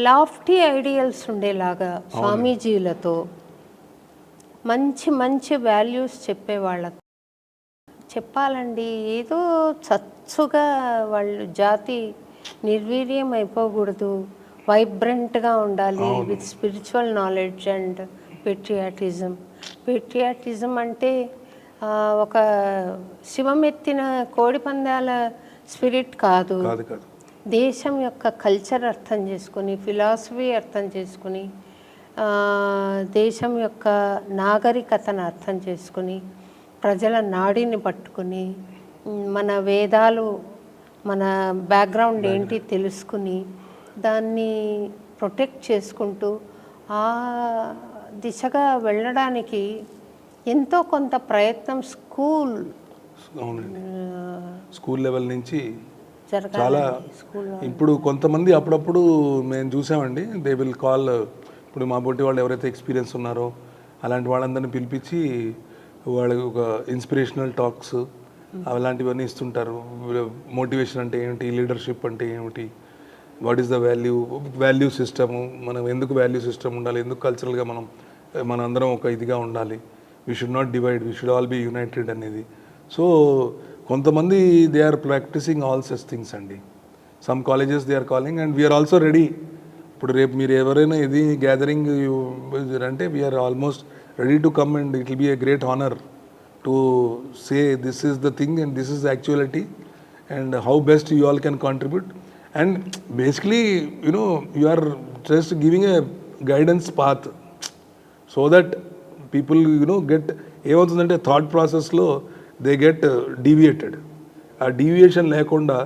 లాఫ్టీ ఐడియల్స్ ఉండేలాగా స్వామీజీలతో మంచి మంచి వాల్యూస్ చెప్పేవాళ్ళతో చెప్పాలండి. ఏదో చచ్చుగా వాళ్ళు జాతి నిర్వీర్యం అయిపోకూడదు, వైబ్రెంట్గా ఉండాలి with spiritual knowledge and patriotism అంటే ఒక శివమెత్తిన కోడిపందాల స్పిరిట్ కాదు. దేశం యొక్క కల్చర్ అర్థం చేసుకొని, ఫిలాసఫీ అర్థం చేసుకుని, దేశం యొక్క నాగరికతను అర్థం చేసుకుని, ప్రజల నాడిని పట్టుకుని, మన వేదాలు, మన బ్యాక్గ్రౌండ్ ఏంటి తెలుసుకుని, దాన్ని ప్రొటెక్ట్ చేసుకుంటూ ఆ దిశగా వెళ్ళడానికి ఎంతో కొంత ప్రయత్నం స్కూల్ లెవెల్ నుంచి చాలా. ఇప్పుడు కొంతమంది అప్పుడప్పుడు మేము చూసామండి, దే విల్ కాల్, ఇప్పుడు మా బొట్టి వాళ్ళు ఎవరైతే ఎక్స్పీరియన్స్ ఉన్నారో అలాంటి వాళ్ళందరినీ పిలిపించి వాళ్ళకి ఒక ఇన్స్పిరేషనల్ టాక్స్, అలాంటివన్నీ ఇస్తుంటారు. మోటివేషన్ అంటే ఏమిటి, లీడర్షిప్ అంటే ఏమిటి, what is the value system, మనం ఎందుకు వాల్యూ సిస్టమ్ ఉండాలి, ఎందుకు కల్చరల్గా మన అందరం ఒక ఇదిగా ఉండాలి, we should not divide, we should all be united అనేది. సో కొంతమంది they are practising all such things అండి. Some colleges they are calling and we're also ready. ఇప్పుడు రేపు మీరు ఎవరైనా ఇది గ్యాదరింగ్ అంటే we're almost ready to come and it will be a great honour to say this is the thing and this is the actuality and how best you all can contribute. And basically you are just giving a guidance path so that people get ఏమవుతుందంటే thought ప్రాసెస్లో they get deviated. ఆ deviation లేకుండా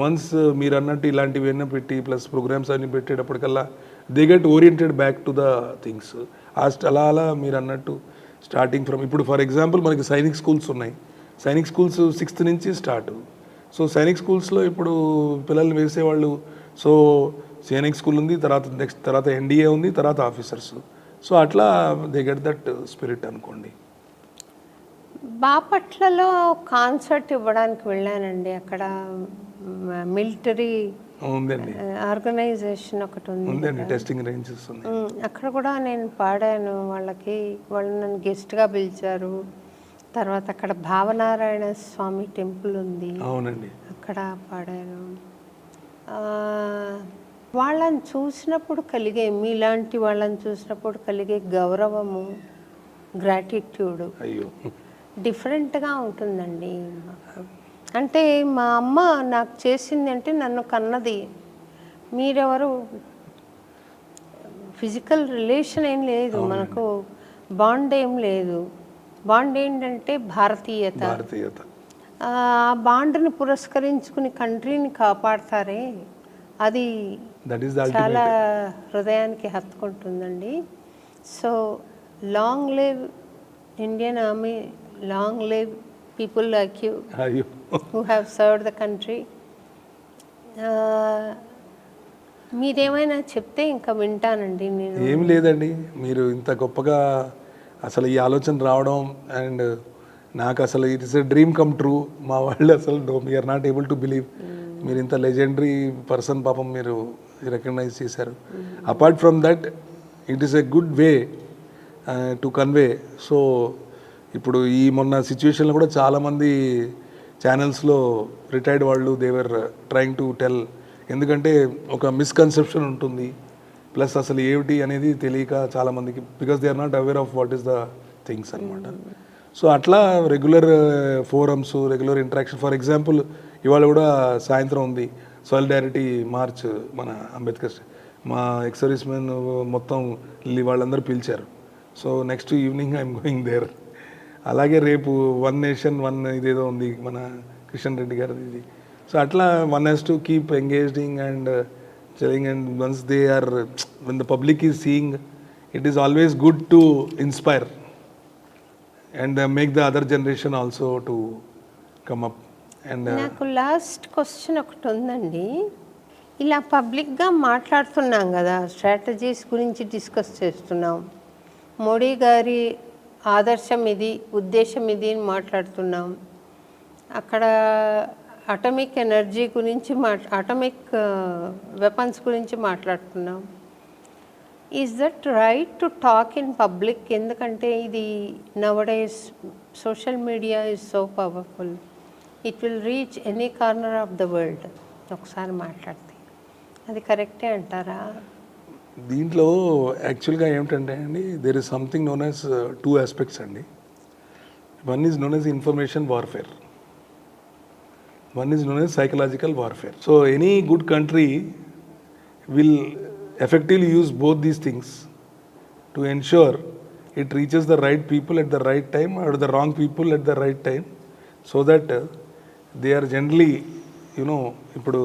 once మీరు అన్నట్టు ఇలాంటివన్నీ పెట్టి plus programmes అన్ని పెట్టేటప్పటికల్లా they get oriented back to the things. అలా మీరు అన్నట్టు స్టార్టింగ్ ఫ్రమ్ ఇప్పుడు ఫర్ ఎగ్జాంపుల్ మనకి సైనిక్ స్కూల్స్ ఉన్నాయి. సైనిక్ స్కూల్స్ 6th నుంచి స్టార్ట్. సో సైనిక్ స్కూల్స్లో ఇప్పుడు పిల్లల్ని వేసేవాళ్ళు, సో సైనిక్ స్కూల్ ఉంది, తర్వాత ఎన్డీఏ ఉంది, తర్వాత ఆఫీసర్స్. సో అట్లా దే గెట్ దట్ స్పిరిట్ అనుకోండి. బాపట్లలో కాన్సర్ట్ ఇవ్వడానికి వెళ్ళానండి. అక్కడ మిలిటరీ ఉందండి, ఆర్గనైజేషన్ ఒకటి ఉందండి, టెస్టింగ్ రేంజెస్ ఉన్నాయి. అక్కడ కూడా నేను పాడాను. వాళ్ళు నన్ను గెస్ట్గా పిలిచారు. తర్వాత అక్కడ భావనారాయణ స్వామి టెంపుల్ ఉంది, అవునండి, అక్కడ పాడాను. వాళ్ళని చూసినప్పుడు మీలాంటి వాళ్ళని చూసినప్పుడు కలిగే గౌరవము, గ్రాటిట్యూడ్ అయ్యో డిఫరెంట్గా ఉంటుందండి. అంటే మా అమ్మ నాకు చేసింది అంటే నన్ను కన్నది. మీరెవరు, ఫిజికల్ రిలేషన్ ఏం లేదు, మనకు బాండ్ ఏం లేదు. బాండ్ ఏంటంటే భారతీయత. ఆ బాండ్ని పురస్కరించుకుని కంట్రీని కాపాడతారే, అది చాలా హృదయానికి హత్తుకుంటుందండి. So long live Indian army, long live people like you who have served the country. మీరేమైనా చెప్తే ఇంకా వింటానండి నేను. ఏం లేదండి, మీరు ఇంత గొప్పగా అసలు ఈ ఆలోచన రావడం అండ్ నాకు అసలు it is a dream come true. మా వాళ్ళు అసలు we are not able to believe మీరు ఇంత లెజెండరీ పర్సన్ పాపం మీరు రికగ్నైజ్ చేశారు. Apart from that it is a good way to convey. So ఇప్పుడు ఈ మొన్న సిచ్యువేషన్లో కూడా చాలామంది ఛానల్స్లో రిటైర్డ్ వాళ్ళు దేవర్ ట్రయింగ్ టు టెల్, ఎందుకంటే ఒక మిస్కన్సెప్షన్ ఉంటుంది, ప్లస్ అసలు ఏమిటి అనేది తెలియక చాలామందికి, because they are not aware of what is the things అనమాట. సో అట్లా regular forums, regular interaction. For example ఇవాళ కూడా సాయంత్రం ఉంది సాలిడారిటీ మార్చ్, మన అంబేద్కర్, మా ఎక్సర్వీస్ మెన్ మొత్తం వాళ్ళందరూ పిలిచారు. So next evening I'm going there. అలాగే రేపు 1 Nation 1 ఇదేదో ఉంది మన కిషన్ రెడ్డి గారిది ఇది. సో అట్లా one has to keep engaging and telling, and once they are, when the public is seeing, it is always good to inspire and make the other generation also to come up. And నాకు last question ఒకటి ఉందండి. ఇలా పబ్లిక్గా మాట్లాడుతున్నాం కదా, strategies గురించి discuss చేస్తున్నాం, మోడీ గారి ఆదర్శం ఇది, ఉద్దేశం ఇది అని మాట్లాడుతున్నాం. అక్కడ అటమిక్ ఎనర్జీ గురించి అటమిక్ వెపన్స్ గురించి మాట్లాడుతున్నాం. Is that right to talk in public? ఎందుకంటే ఇది nowadays social media is so powerful, it will reach any corner of the world. ఒకసారి మాట్లాడితే అది కరెక్టే అంటారా? దీంట్లో యాక్చువల్గా ఏమిటంటే అండి, there is something known as 2 aspects అండి. One is known as information warfare, one is known as psychological warfare. So any good country will effectively use both these things to ensure it reaches the right people at the right time or the wrong people at the right time, so that they are generally, ఇప్పుడు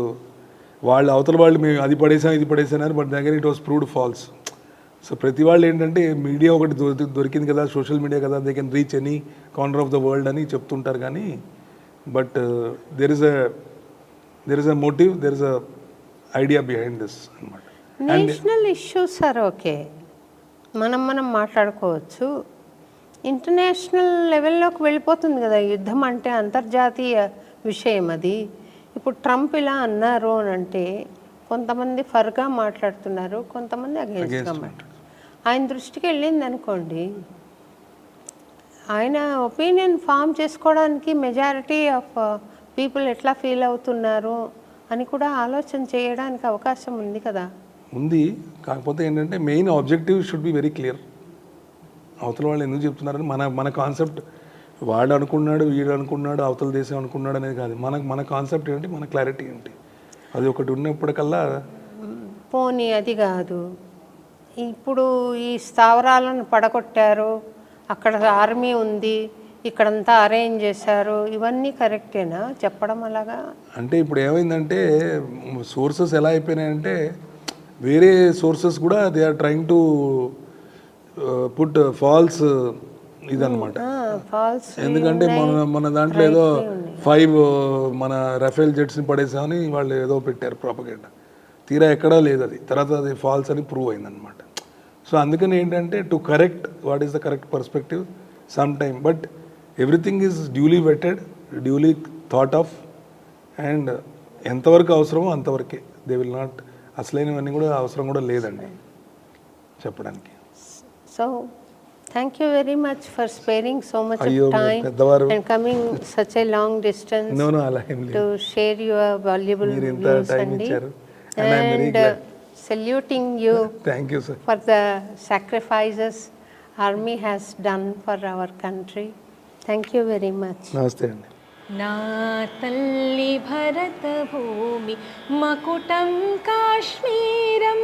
వాళ్ళు అవతల వాళ్ళు మేము అది పడేసాం ఇది పడేసారు, but దగ్గర it was proved false. So ప్రతి వాళ్ళు ఏంటంటే మీడియా ఒకటి దొరికింది కదా, సోషల్ మీడియా కదా, they can reach any corner of the world అని చెప్తుంటారు. కానీ but there is a motive, there is a idea behind this అన్నమాట. నేషనల్ ఇష్యూస్ సార్ ఓకే, మనం మాట్లాడుకోవచ్చు. ఇంటర్నేషనల్ లెవెల్లోకి వెళ్ళిపోతుంది కదా యుద్ధం అంటే, అంతర్జాతీయ విషయం అది. ఇప్పుడు ట్రంప్ ఇలా అన్నారు అని అంటే కొంతమంది ఫర్గా మాట్లాడుతున్నారు, కొంతమంది అగేన్స్ట్గా మాట్లాడుతున్నారు. ఆయన దృష్టికి వెళ్ళింది అనుకోండి, ఆయన ఒపీనియన్ ఫామ్ చేసుకోవడానికి మెజారిటీ ఆఫ్ పీపుల్ ఎట్లా ఫీల్ అవుతున్నారు అని కూడా ఆలోచన చేయడానికి అవకాశం ఉంది కదా. ఉంది, కాకపోతే ఏంటంటే main objective should be very clear. అవతల వాళ్ళు ఎందుకు చెప్తున్నారని మన కాన్సెప్ట్, వాడు అనుకున్నాడు, వీడు అనుకున్నాడు, అవతల దేశం అనుకున్నాడు అనేది కాదు. మన కాన్సెప్ట్ ఏంటి, మన క్లారిటీ ఏంటి, అది ఒకటి ఉన్నప్పటికల్లా. పోనీ అది కాదు, ఇప్పుడు ఈ స్థావరాలను పడగొట్టారు, అక్కడ ఆర్మీ ఉంది, ఇక్కడంతా అరేంజ్ చేశారు, ఇవన్నీ కరెక్టేనా చెప్పడం అలాగా? అంటే ఇప్పుడు ఏమైందంటే సోర్సెస్ ఎలా అయిపోయినాయంటే వేరే సోర్సెస్ కూడా they are trying to put false ఇదనమాట. ఫాల్స్. ఎందుకంటే మన దాంట్లో ఏదో 5 మన రఫేల్ జెట్స్ని పడేసామని వాళ్ళు ఏదో పెట్టారు ప్రాపగేండా, తీరా ఎక్కడా లేదు అది, తర్వాత అది ఫాల్స్ అని ప్రూవ్ అయిందనమాట. సో అందుకని ఏంటంటే to correct what is the correct perspective some time, but everything is duly vetted, duly thought of, and ఎంతవరకు అవసరమో అంతవరకే. దే విల్ నాట్, అసలైనవన్నీ కూడా అవసరం కూడా లేదండి చెప్పడానికి. So thank you very much for sparing so much అయ్యో, టైమ్ పెద్దవారు. And coming such a long distance no అలా ఏం టు లేదు, షేర్ యువర్ వాల్యుబుల్ మీరు ఇంత వ్యూస్ టైం అండి. ఇచ్చారు and I am very And glad. saluting you thank you sir for the sacrifices army has done for our country. Thank you very much. నమస్తే అండి. నా తల్లి భరత భూమి మకుటం కాశ్మీరం,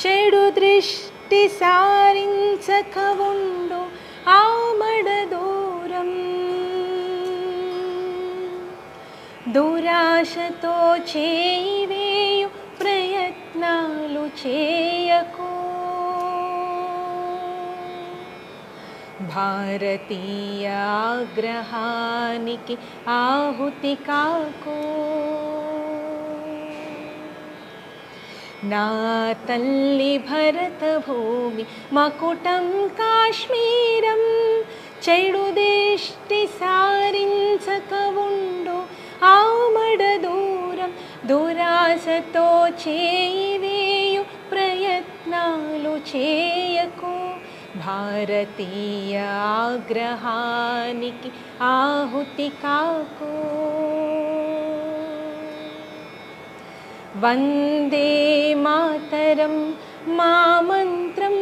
చెడు దృష్టి సారించక ఉండు ఆమడ దూరం, దురాశతో చేయివేయు ప్రయత్నాలు చేయకు, భారతీయ ఆగ్రహానికి ఆహుతి కాకు. నా తల్లి భరత భూమి మకుటం కాశ్మీరం, చెడు దృష్టి సారించక ఉండు ఆమడ దూరం, దురాశతో చేయివేయు ప్రయత్నాలు చేయకు, భారతీయ ఆగ్రహానికి ఆహుతి కాకు. వందే మాతరం మా మంత్రం,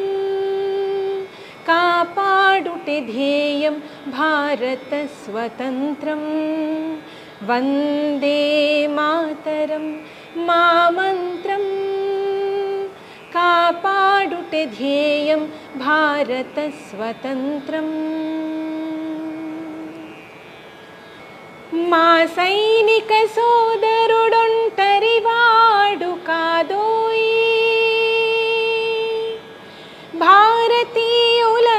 కాపాడుటే ధ్యేయం భారత స్వతంత్రం. వందే మాతరం మా మంత్రం, కాపాడుటే ధ్యేయం భారత స్వతంత్రం. మా సైనిక సోదరుడొంటరివాడు కాదోయి, భారతీయులందరి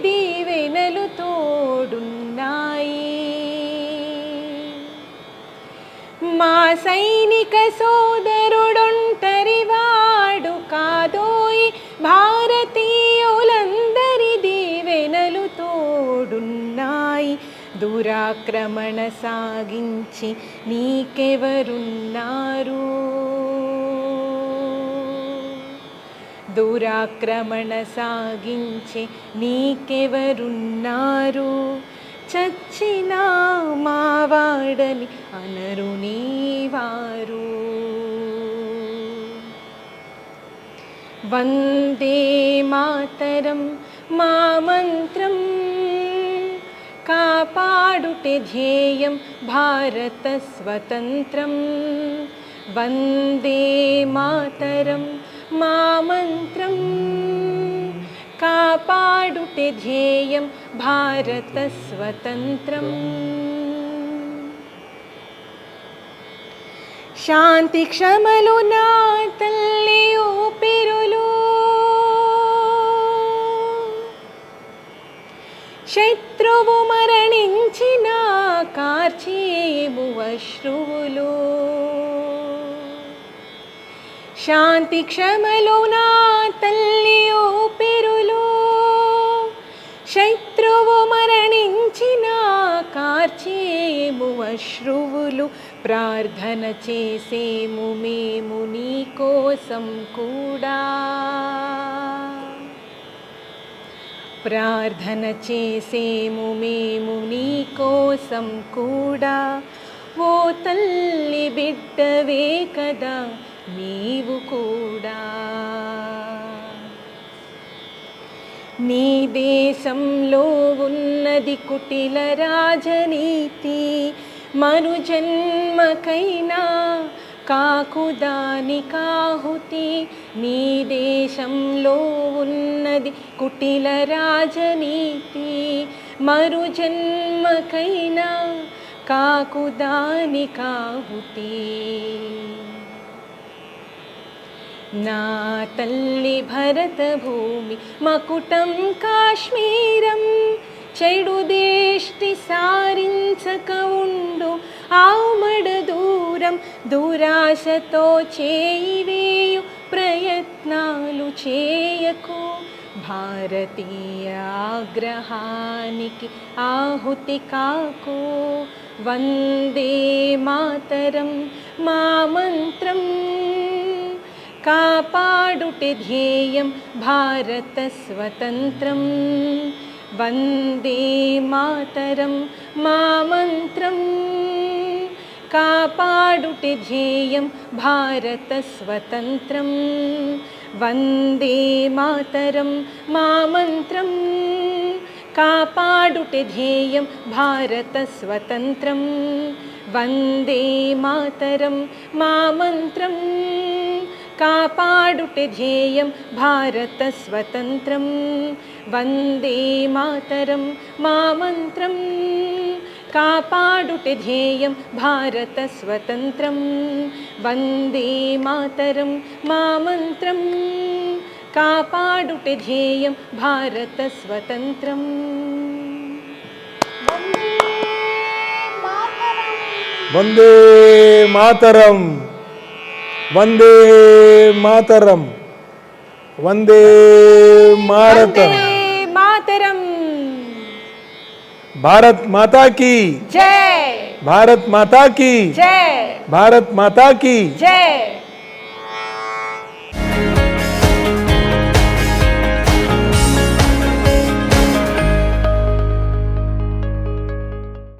దీవెనలు తోడున్నాయి. మా సైనిక సోదరుడొంటరివాడు కాదోయి, భారతీయులందరి దీవెనలు తోడున్నాయి. దురాక్రమణ సాగించి నీకెవరున్నారు, దురాక్రమణ సాగించి నీకెవరున్నారు, చచ్చినా మావాడని అనరు నీవారు. వందే మాతరం మా మంత్రం, కాపాడుటే ధ్యేయం భారత స్వతంత్రం. వందే మాతరం మా మంత్రం, కాపాడుటే ధ్యేయం భారత స్వతంత్రం. శాంతి క్షమలు నా తల్లి ఊపిరులు, శత్రువు మరణించిన కార్చేము అశ్రువులు. శాంతి క్షమలు నా తల్లి ప్రార్థన చేసేము మేము నీ కోసం కూడా, ప్రార్థన చేసేము మేము నీ కోసం కూడా. ఓ తల్లి బిడ్డవే కదా నీవు కూడా. నీ దేశంలో ఉన్నది కుటిల రాజనీతి, మరు జన్మకైనా కాకుదాని కాహుతి. నీ దేశంలో ఉన్నది కుటిల రాజనీతి, మరు జన్మకైనా కాకుదాని కాహుతి. నా తల్లి భరత భూమి మకుటం కాశ్మీరం, చెడు దేష్టి సారించక ఉండు ఆమడ దూరం. దురాశతో చేయివేయు ప్రయత్నాలు చేయకు, భారతీయ ఆగ్రహానికి ఆహుతి కాకు. వందే మాతరం మా మంత్రం, కాపాడుటే ధ్యేయం భారత స్వతంత్రం. వందే మాతరం మా మంత్రం, కాపాడుటే ధ్యేయం భారత స్వతంత్రం. వందే మాతరం మా మంత్రం, కాపాడుటే ధ్యేయం భారత స్వతంత్రం. వందే మాతరం మా మంత్రం, కాపాడుటే ధ్యేయం భారత స్వతంత్రం. వందే మాతరం మా మంత్రం, కాపాడుటే ధ్యేయం భారత స్వతంత్రం. వందే మాతరం మా మంత్రం, కాపాడుటే ధ్యేయం భారత స్వతంత్రం. వందే మాతరం, వందే మాతరం, వందే మాతరం. మాతరం. भारत माता की जय, भारत माता की जय, भारत माता की जय.